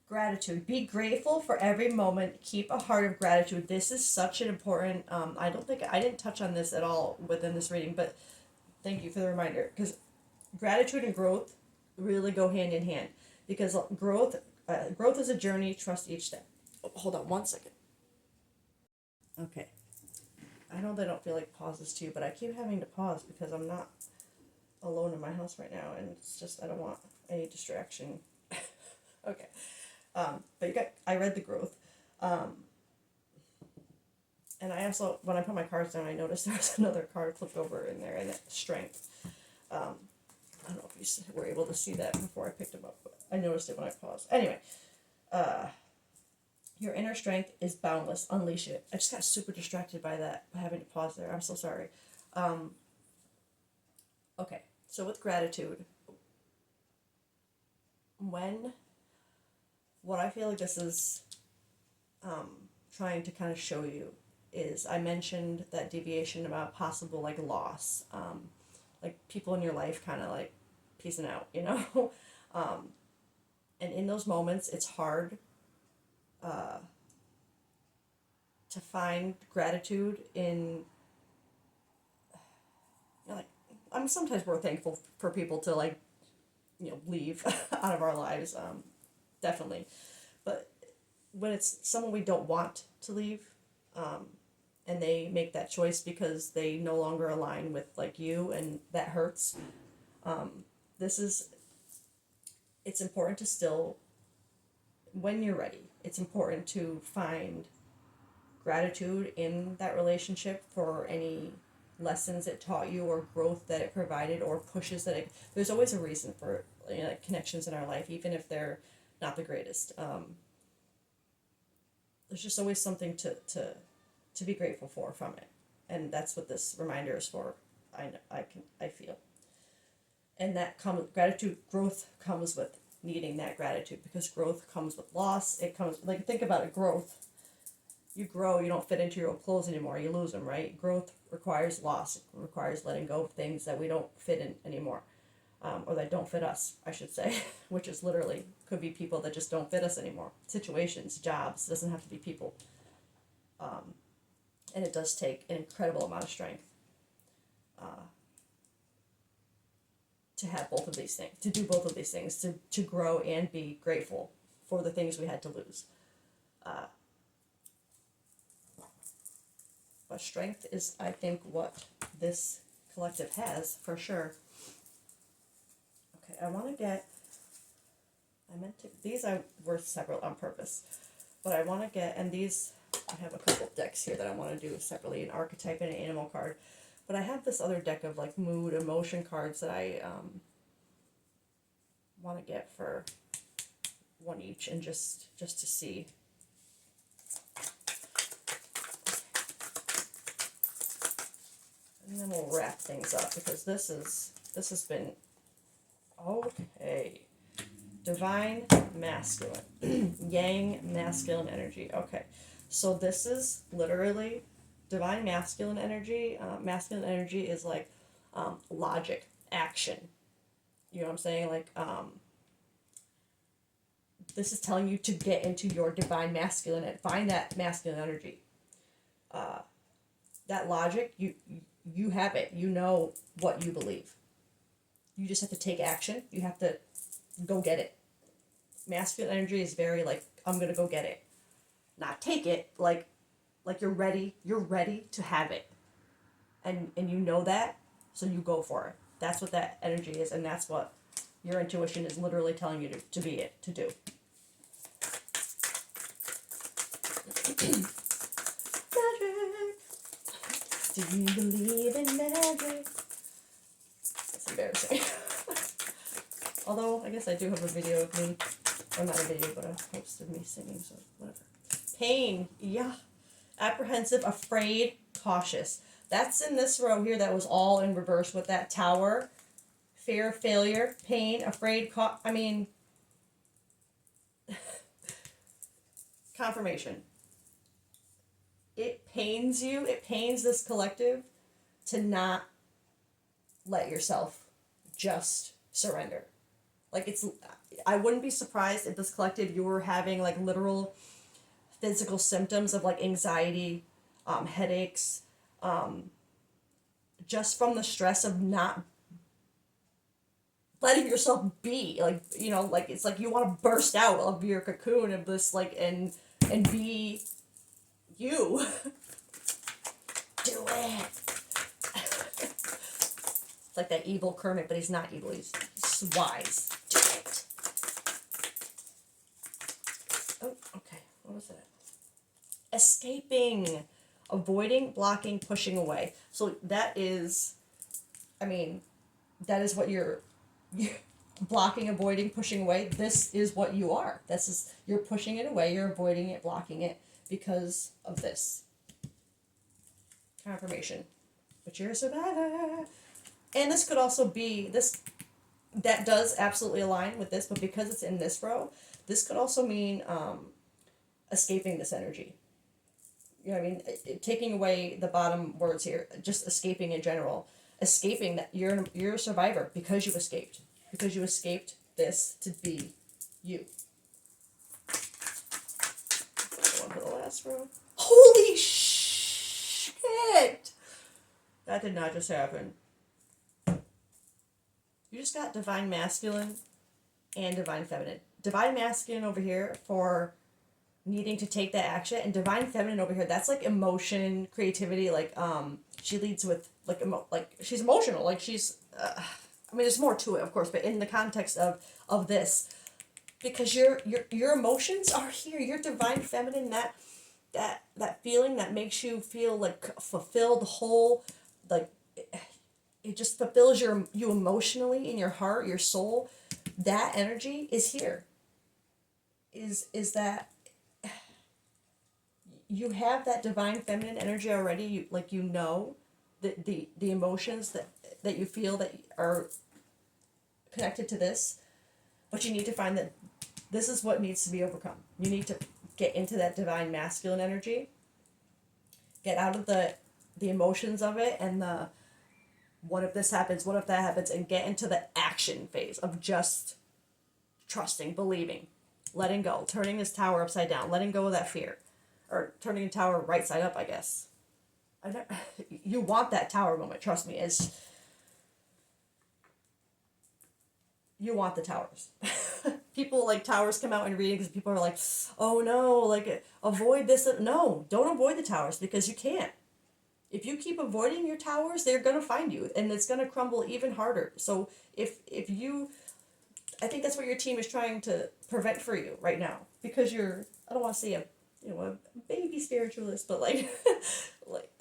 Gratitude. Be grateful for every moment. Keep a heart of gratitude. This is such an important. I don't think I didn't touch on this at all within this reading, but thank you for the reminder, because gratitude and growth really go hand in hand. Because growth is a journey. Trust each step. Oh, hold on one second. Okay. I know they don't feel like pauses to you, but I keep having to pause because I'm not alone in my house right now, and it's just I don't want any distraction. Okay. But I read the growth. And I also, when I put my cards down, I noticed there was another card flipped over in there, and it's strength. I don't know if you were able to see that before I picked them up, but I noticed it when I paused. Anyway, your inner strength is boundless. Unleash it. I just got super distracted by that, by having to pause there. I'm so sorry. Okay, so with gratitude, what I feel like this is trying to kind of show you is I mentioned that deviation about possible like loss, like people in your life kind of like peacing out, you know. And in those moments, it's hard to find gratitude in, you know, like sometimes we're thankful for people to like, you know, leave out of our lives, definitely, but when it's someone we don't want to leave, and they make that choice because they no longer align with like you, and that hurts. It's important to still, when you're ready, it's important to find gratitude in that relationship for any lessons it taught you or growth that it provided or pushes that it, there's always a reason for, you know, like connections in our life, even if they're not the greatest. There's just always something to be grateful for from it, and that's what this reminder is for. I feel, and that gratitude, growth comes with needing that gratitude, because growth comes with loss. It comes, like, think about it, growth. You grow, you don't fit into your old clothes anymore, you lose them, right? Growth requires loss. It requires letting go of things that we don't fit in anymore, or that don't fit us, I should say, which is literally, could be people that just don't fit us anymore. Situations, jobs, doesn't have to be people. And it does take an incredible amount of strength to have both of these things, to do both of these things, to grow and be grateful for the things we had to lose. But strength is, I think, what this collective has, for sure. Okay, these were separate on purpose, but I want to get, and these, I have a couple decks here that I want to do separately, an archetype and an animal card, but I have this other deck of like mood, emotion cards that I want to get for one each, and just to see. And then we'll wrap things up, because this has been, okay. Divine masculine, yang masculine energy. Okay, so this is literally divine masculine energy. Masculine energy is like logic, action. You know what I'm saying? Like, this is telling you to get into your divine masculine and find that masculine energy. That logic, you have it. You know what you believe. You just have to take action. You have to go get it. Masculine energy is very like, I'm gonna go get it, not take it. Like you're ready to have it, and you know that, so you go for it. That's what that energy is, and that's what your intuition is literally telling you to be it, to do. Magic. Do you believe in magic? That's embarrassing. Although, I guess I do have a video of me, or not a video, but a post of me singing, so whatever. Pain, yeah. Apprehensive, afraid, cautious. That's in this row here. That was all in reverse with that Tower. Fear, failure, pain, afraid, I mean, confirmation. It pains you, it pains this collective to not let yourself just surrender. Like, I wouldn't be surprised if this collective, you were having like literal physical symptoms of like anxiety, headaches, just from the stress of not letting yourself be, like, you know, like, it's like you want to burst out of your cocoon of this, like, and be you. Do it. It's like that evil Kermit, but he's not evil, he's wise. Do it. Oh, okay, what was that? Escaping, avoiding, blocking, pushing away. So that is, I mean, that is what you're blocking, avoiding, pushing away. This is what you are. This is, you're pushing it away, you're avoiding it, blocking it because of this. Confirmation. But you're a survivor. And this could also be, this, that does absolutely align with this, but because it's in this row, this could also mean escaping this energy. You know what I mean? Taking away the bottom words here, just escaping in general. Escaping that you're a survivor because you escaped. Because you escaped this to be you. One for the last row. Holy shit! That did not just happen. You just got divine masculine and divine feminine. Divine masculine over here for needing to take that action, and divine feminine over here, that's like emotion, creativity, like she leads with like like she's emotional, like she's I mean, there's more to it, of course, but in the context of this, because your emotions are here, your divine feminine, that feeling that makes you feel like fulfilled, whole, like it just fulfills you emotionally in your heart, your soul. That energy is here. Is that you have that divine feminine energy already. You, like, you know, the emotions that you feel that are connected to this, but you need to find that this is what needs to be overcome. You need to get into that divine masculine energy, get out of the emotions of it and the what if this happens, what if that happens, and get into the action phase of just trusting, believing, letting go, turning this tower upside down, letting go of that fear, or turning the tower right side up, I guess. You want that tower moment, trust me. You want the towers. People, like, towers come out in readings and people are like, oh no, like, avoid this. No, don't avoid the towers, because you can't. If you keep avoiding your towers, they're going to find you, and it's going to crumble even harder. So if you, I think that's what your team is trying to prevent for you right now, because you're, I don't want to say a baby spiritualist, but like, like,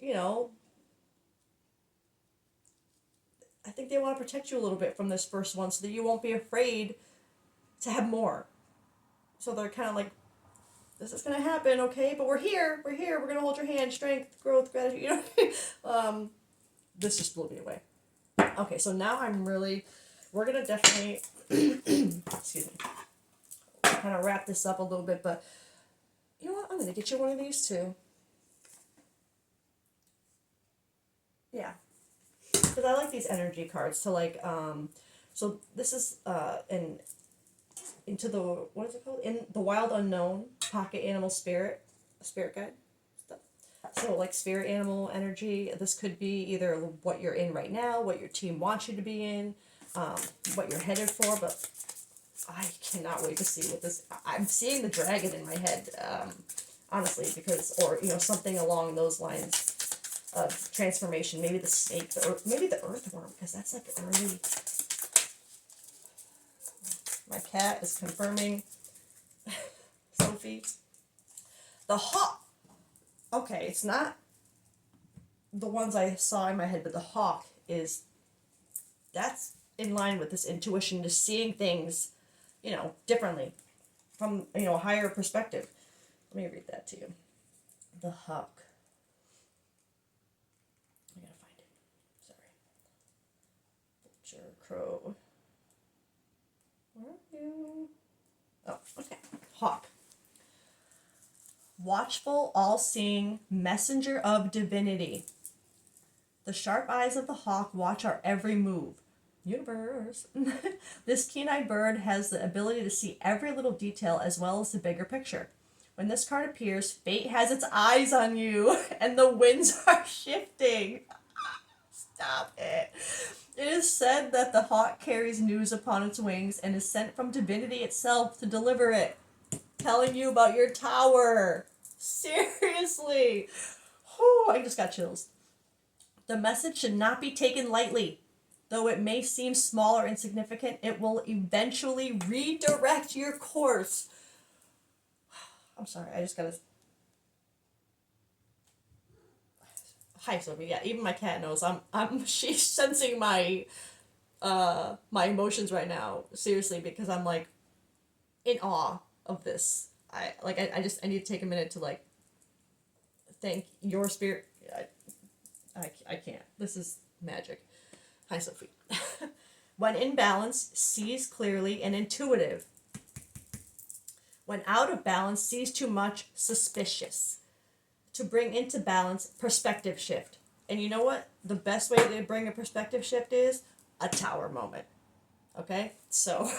you know, I think they want to protect you a little bit from this first one so that you won't be afraid to have more. So they're kind of like, this is going to happen, okay, but we're here, we're going to hold your hand, strength, growth, gratitude, you know. This just blew me away. Okay, so now we're going to definitely, excuse me, kind of wrap this up a little bit, but you know what, I'm going to get you one of these too. Yeah, because I like these energy cards to, like, so this is into the, what is it called? In the Wild Unknown, Pocket Animal Spirit Guide stuff. So, like, spirit animal energy, this could be either what you're in right now, what your team wants you to be in, what you're headed for, but I cannot wait to see what this, I'm seeing the dragon in my head, honestly, because, or, you know, something along those lines of transformation, maybe the snake, or maybe the earthworm, because that's like early. My cat is confirming. Sophie. The hawk. Okay, it's not the ones I saw in my head, but the hawk is, that's in line with this intuition, just seeing things, you know, differently from, you know, a higher perspective. Let me read that to you. The hawk. Rooster, crow. Where are you? Oh, okay. Hawk. Watchful, all-seeing, messenger of divinity. The sharp eyes of the hawk watch our every move. Universe. This keen-eyed bird has the ability to see every little detail as well as the bigger picture. When this card appears, fate has its eyes on you, and the winds are shifting. Stop it. It is said that the hawk carries news upon its wings and is sent from divinity itself to deliver it. Telling you about your tower. Seriously. Whew, I just got chills. The message should not be taken lightly. Though it may seem small or insignificant, it will eventually redirect your course. I'm sorry, I just gotta... Hi, Sophie. Yeah, even my cat knows. She's sensing my emotions right now. Seriously, because I'm like in awe of this. I need to take a minute to like thank your spirit. I can't. This is magic. Hi, Sophie. When in balance, sees clearly and intuitive. When out of balance, sees too much, suspicious. To bring into balance, perspective shift. And you know what? The best way to bring a perspective shift is a tower moment. Okay? So,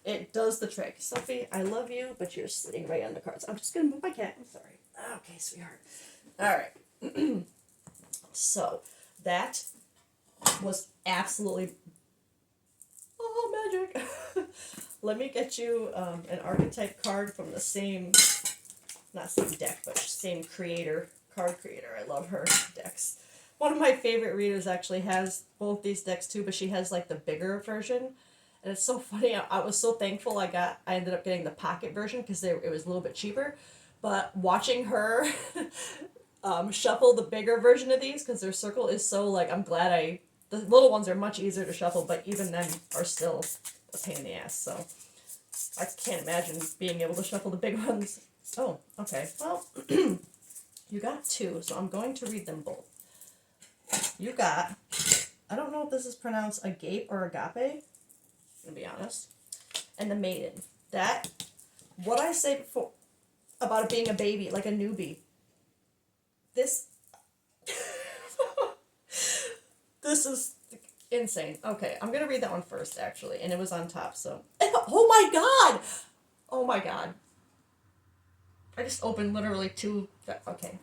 it does the trick. Sophie, I love you, but you're sitting right on the cards. I'm just going to move my cat. I'm sorry. Okay, sweetheart. All right. So, that was absolutely... Oh, magic. Let me get you an archetype card from the same... Not same deck, but same creator, card creator. I love her decks. One of my favorite readers actually has both these decks too, but she has like the bigger version. And it's so funny. I was so thankful I ended up getting the pocket version because it was a little bit cheaper. But watching her shuffle the bigger version of these, because their circle is so like, I'm glad the little ones are much easier to shuffle, but even then are still a pain in the ass. So I can't imagine being able to shuffle the big ones. Oh, okay. Well, you got two, so I'm going to read them both. You got, I don't know if this is pronounced agape or agape, to be honest, and the maiden. That, what I say before about it being a baby, like a newbie, this, this is insane. Okay, I'm going to read that one first, actually, and it was on top, so, oh my god! Oh my god. I just opened literally two. Okay.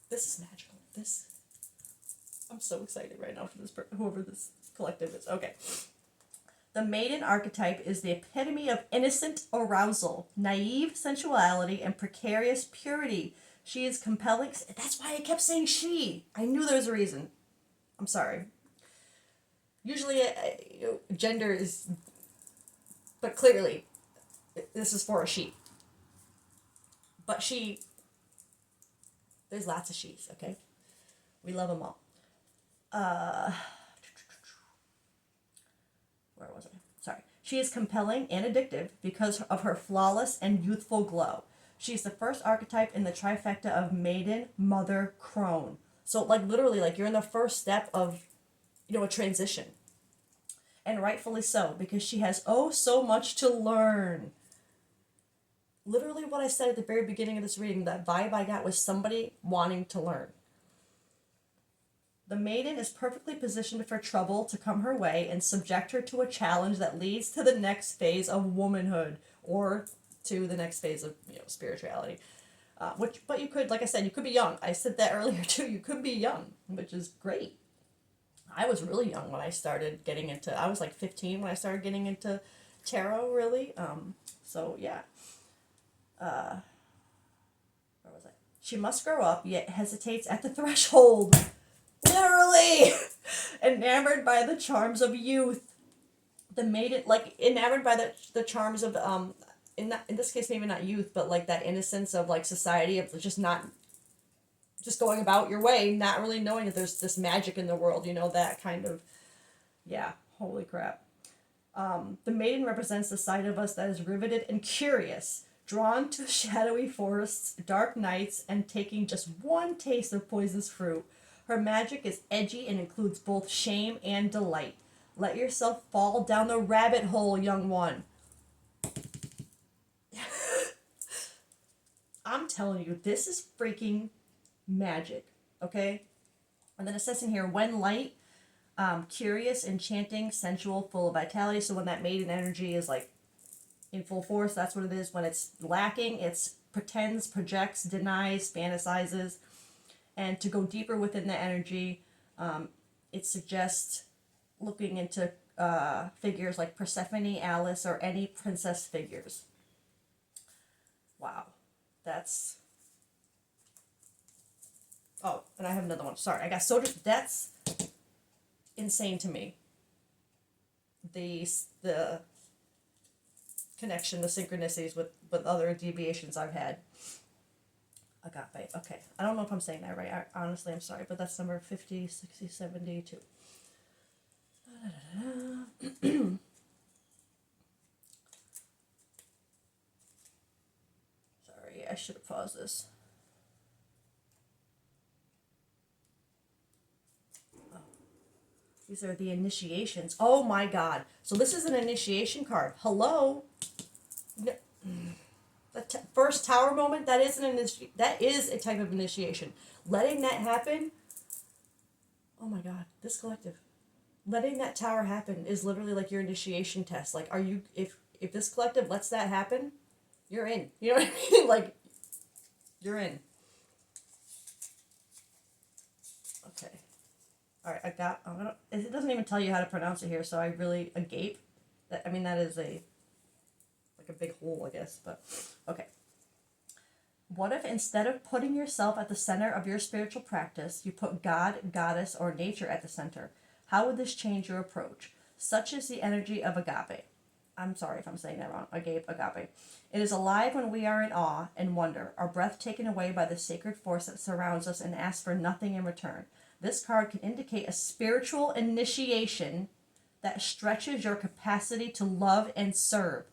This is magical. I'm so excited right now for this, whoever this collective is. Okay. The maiden archetype is the epitome of innocent arousal, naive sensuality, and precarious purity. She is compelling. That's why I kept saying she. I knew there was a reason. I'm sorry. Usually, gender is, but clearly, this is for a she. But there's lots of she's, okay? We love them all. Where was I? Sorry. She is compelling and addictive because of her flawless and youthful glow. She's the first archetype in the trifecta of maiden, mother, crone. So, like, literally, like, you're in the first step of, a transition. And rightfully so, because she has so much to learn. Literally what I said at the very beginning of this reading, that vibe I got was somebody wanting to learn. The maiden is perfectly positioned for trouble to come her way and subject her to a challenge that leads to the next phase of womanhood, or to the next phase of spirituality. But you could, like I said, you could be young. I said that earlier too. You could be young, which is great. I was really young when I started getting into. I was like 15 when I started getting into tarot. Really. So yeah. Where was I? She must grow up, yet hesitates at the threshold. Literally! Enamored by the charms of youth. The maiden, like, enamored by the charms of, in this case, maybe not youth, but, like, that innocence of, like, society, of just going about your way, not really knowing that there's this magic in the world, that kind of, yeah, holy crap. The maiden represents the side of us that is riveted and curious, drawn to shadowy forests, dark nights, and taking just one taste of poisonous fruit. Her magic is edgy and includes both shame and delight. Let yourself fall down the rabbit hole, young one. I'm telling you, this is freaking magic, okay? And then it says in here, when light, curious, enchanting, sensual, full of vitality. So when that maiden energy is like in full force, that's what it is. When it's lacking, it's pretends, projects, denies, fantasizes. And to go deeper within the energy, it suggests looking into figures like Persephone, Alice, or any princess figures. Wow. That's... Oh, and I have another one. Sorry, I got so... That's insane to me. The connection, the synchronicities with other deviations I've had. Agape. Okay. I don't know if I'm saying that right. Honestly, I'm sorry, but that's number 50, 60, 72. Sorry, I should have paused this. Oh. These are the initiations. Oh my god. So this is an initiation card. Hello? No. The first tower moment, that is that is a type of initiation. Letting that happen, oh my god, this collective. Letting that tower happen is literally like your initiation test. Like, are you, if this collective lets that happen, you're in. You know what I mean? Like, you're in. Okay. Alright, it doesn't even tell you how to pronounce it here, so I really, agape. That is a big hole, I guess, but okay. What if instead of putting yourself at the center of your spiritual practice, you put God, goddess, or nature at the center? How would this change your approach? Such is the energy of agape. I'm sorry if I'm saying that wrong. Agape. It is alive when we are in awe and wonder, our breath taken away by the sacred force that surrounds us and asks for nothing in return. This card can indicate a spiritual initiation that stretches your capacity to love and serve.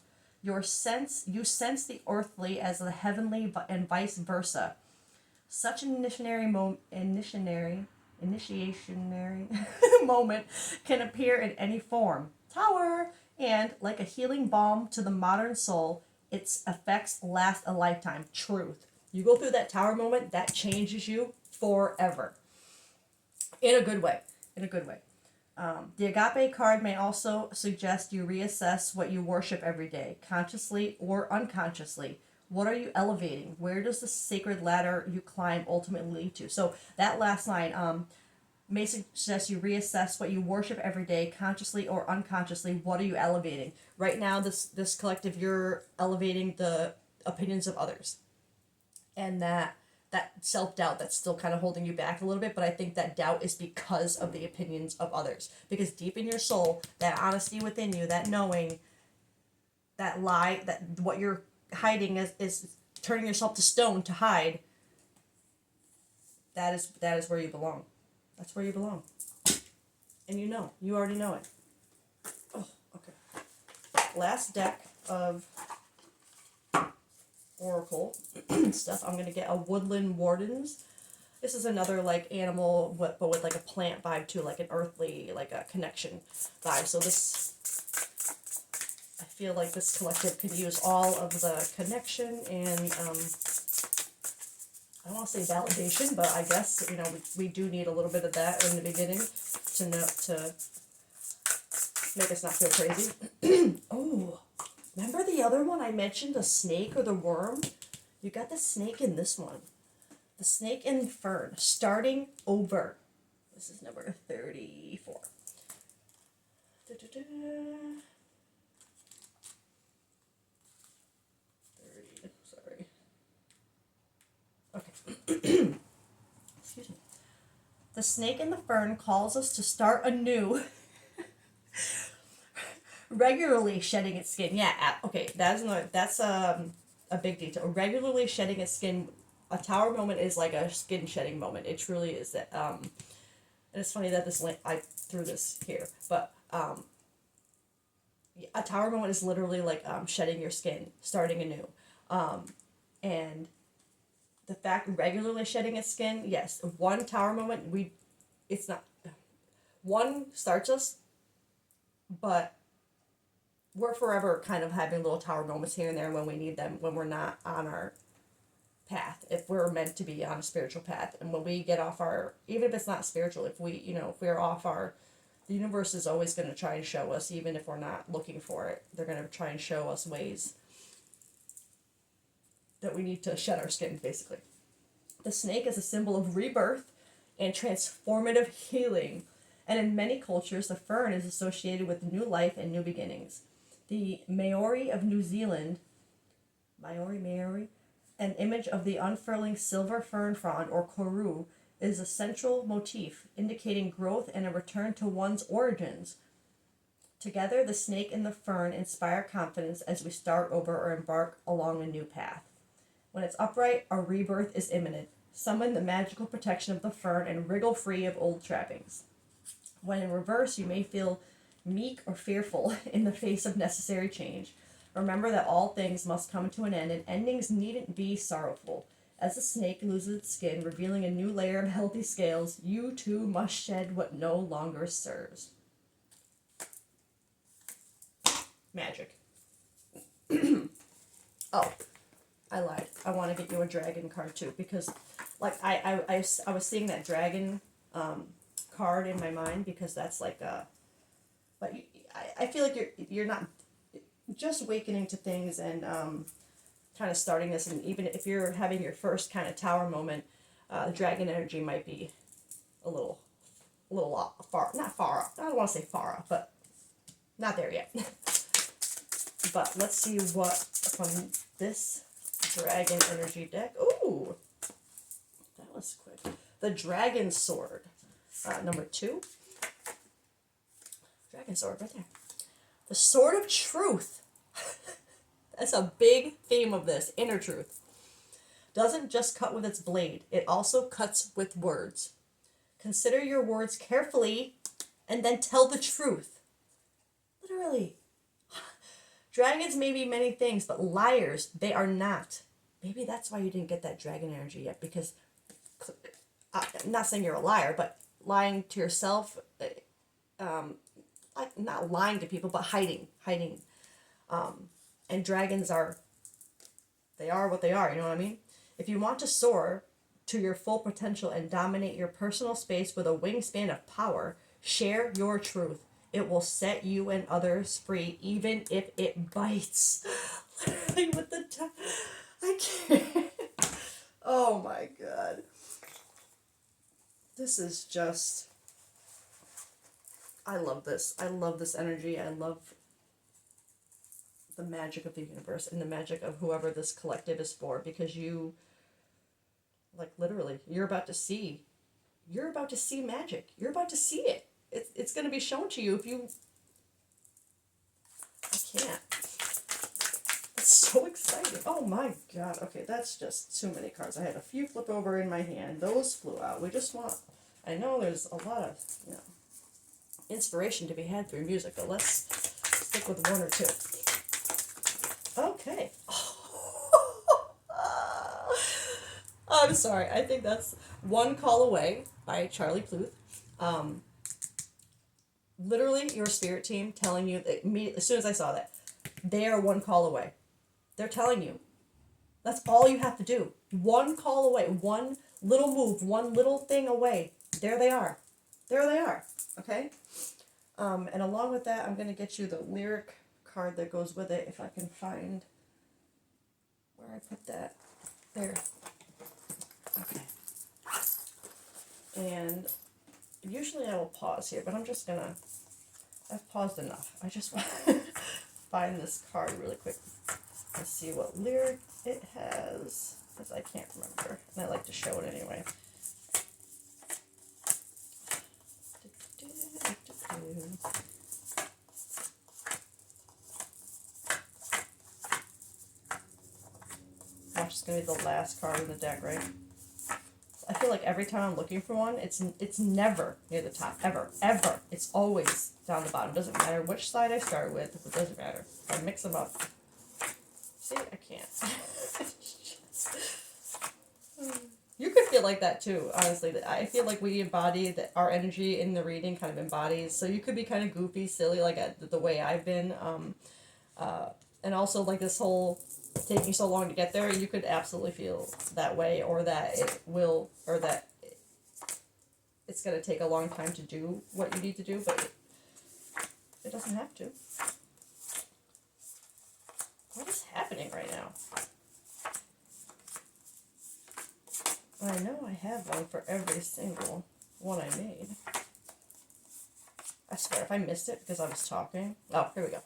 You sense the earthly as the heavenly and vice versa. Such an initiationary moment can appear in any form. Tower! And, like a healing balm to the modern soul, its effects last a lifetime. Truth. You go through that tower moment, that changes you forever. In a good way. The agape card may also suggest you reassess what you worship every day, consciously or unconsciously. What are you elevating? Where does the sacred ladder you climb ultimately lead to? So that last line may suggest you reassess what you worship every day, consciously or unconsciously. What are you elevating? Right now, this collective, you're elevating the opinions of others. And that self-doubt that's still kind of holding you back a little bit, but I think that doubt is because of the opinions of others. Because deep in your soul, that honesty within you, that knowing, that lie, that what you're hiding is turning yourself to stone to hide, that is where you belong. That's where you belong. And you already know it. Oh, okay. Last deck of Oracle stuff. I'm gonna get a Woodland Wardens. This is another like animal, but with like a plant vibe too, like an earthly, like a connection vibe. So this, I feel like this collective could use all of the connection and I don't want to say validation, but I guess we do need a little bit of that in the beginning to make us not feel crazy. Oh. Remember the other one I mentioned, the snake or the worm? You got the snake in this one. The snake and fern, starting over. This is number 34. Da-da-da. 30, sorry. Okay. Excuse me. The snake and the fern calls us to start anew. Regularly shedding its skin. Yeah, okay, that's a big detail. Regularly shedding its skin. A tower moment is like a skin shedding moment. It truly is that. And it's funny that I threw this here, but a tower moment is literally like shedding your skin, starting anew, and the fact regularly shedding its skin. Yes, one tower moment it's not, one starts us, but we're forever kind of having little tower moments here and there when we need them, when we're not on our path, if we're meant to be on a spiritual path. And when we get off our, even if it's not spiritual, if we, if we're off our, the universe is always going to try and show us, even if we're not looking for it, they're going to try and show us ways that we need to shed our skin, basically. The snake is a symbol of rebirth and transformative healing. And in many cultures, the fern is associated with new life and new beginnings. The Maori of New Zealand, Maori, an image of the unfurling silver fern frond, or koru, is a central motif, indicating growth and a return to one's origins. Together, the snake and the fern inspire confidence as we start over or embark along a new path. When it's upright, a rebirth is imminent. Summon the magical protection of the fern and wriggle free of old trappings. When in reverse, you may feel meek or fearful in the face of necessary change. Remember that all things must come to an end, and endings needn't be sorrowful. As the snake loses its skin, revealing a new layer of healthy scales, you too must shed what no longer serves. Magic. Oh, I lied. I want to get you a dragon card too, because like I was seeing that dragon card in my mind, because that's like but I feel like you're not just awakening to things and kind of starting this, and even if you're having your first kind of tower moment, dragon energy might be a little far, not far off. I don't want to say far off, but not there yet. But let's see what from this dragon energy deck. Ooh, that was quick. The Dragon Sword, number 2. Dragon Sword right there. The Sword of Truth. That's a big theme of this. Inner truth. Doesn't just cut with its blade. It also cuts with words. Consider your words carefully and then tell the truth. Literally. Dragons may be many things, but liars, they are not. Maybe that's why you didn't get that dragon energy yet, because I'm not saying you're a liar, but lying to yourself, like not lying to people, but hiding. And dragons they are what they are, you know what I mean? If you want to soar to your full potential and dominate your personal space with a wingspan of power, share your truth. It will set you and others free, even if it bites. Literally with the I can't. Oh my God. This is just, I love this. I love this energy. I love the magic of the universe and the magic of whoever this collective is for, because you, like, literally, you're about to see magic. You're about to see it. It's going to be shown to you if you, I can't. It's so exciting. Oh my God. Okay, that's just too many cards. I had a few flip over in my hand. Those flew out. We just want, I know there's a lot of, inspiration to be had through music, but let's stick with one or two. Okay. I'm sorry. I think that's One Call Away by Charlie Pluth. Literally, your spirit team telling you that as soon as I saw that, they are one call away. They're telling you. That's all you have to do. One call away. One little move. One little thing away. There they are. There they are. Okay? And along with that, I'm going to get you the lyric card that goes with it, if I can find where I put that. There. Okay. And usually I will pause here, but I'm just going to, I've paused enough. I just want to find this card really quick. Let's see what lyric it has, because I can't remember, and I like to show it anyway. Watch, it's going to be the last card in the deck, right? I feel like every time I'm looking for one, it's never near the top, ever. It's always down the bottom. Doesn't matter which side I start with, it doesn't matter. I mix them up. See, I can't. You could feel like that too, honestly. I feel like we embody that our energy in the reading kind of embodies. So you could be kind of goofy, silly, like the way I've been. And also like this whole taking so long to get there, you could absolutely feel that way, or that it will, or that it's gonna take a long time to do what you need to do, but it doesn't have to. What is happening right now? I know I have one for every single one I made. I swear, if I missed it because I was talking. Oh, here we go.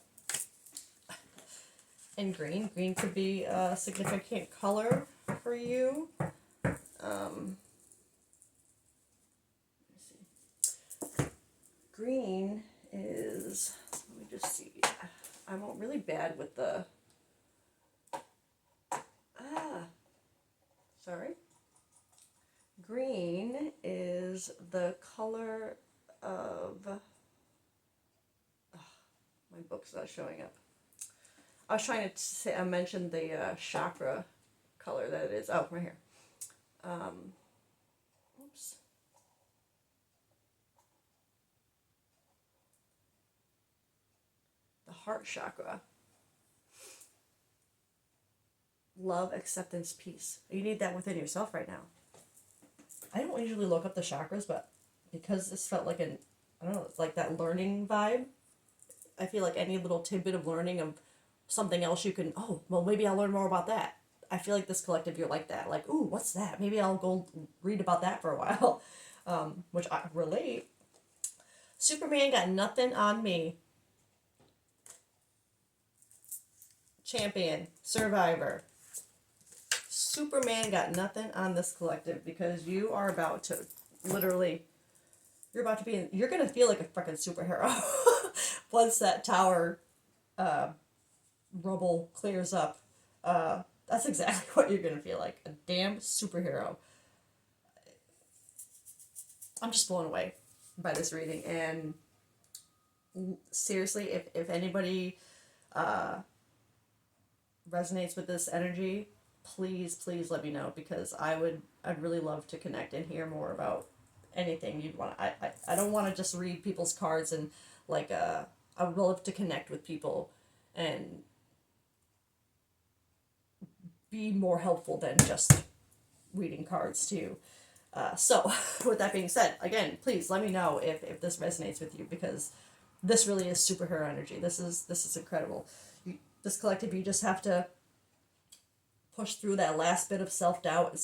And green. Green could be a significant color for you. Let's see. Green is, let me just see. I'm really bad with the, sorry. Green is the color of, my book's not showing up. I was trying to say, I mentioned the chakra color that it is. Oh, right here. Oops. The heart chakra. Love, acceptance, peace. You need that within yourself right now. I don't usually look up the chakras, but because this felt like I don't know, it's like that learning vibe. I feel like any little tidbit of learning of something else you can, oh, well, maybe I'll learn more about that. I feel like this collective, you're like that. Like, ooh, what's that? Maybe I'll go read about that for a while, which I relate. Superman got nothing on me. Champion, survivor. Superman got nothing on this collective, because you are about to literally, you're going to feel like a freaking superhero once that tower rubble clears up. That's exactly what you're going to feel like, a damn superhero. I'm just blown away by this reading, and seriously, if anybody resonates with this energy, please let me know, because I'd really love to connect and hear more about anything you'd want. I don't want to just read people's cards, and like I would love to connect with people and be more helpful than just reading cards too. So with that being said, again, please let me know if this resonates with you, because this really is superhero energy. This is incredible. This collective, you just have to push through that last bit of self-doubt and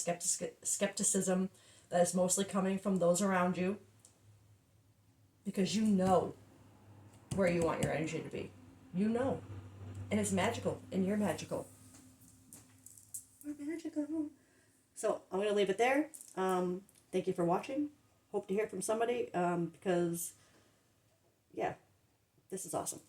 skepticism that is mostly coming from those around you, because you know where you want your energy to be. You know. And it's magical, and you're magical. We're magical. So I'm going to leave it there. Thank you for watching. Hope to hear from somebody, because, yeah, this is awesome.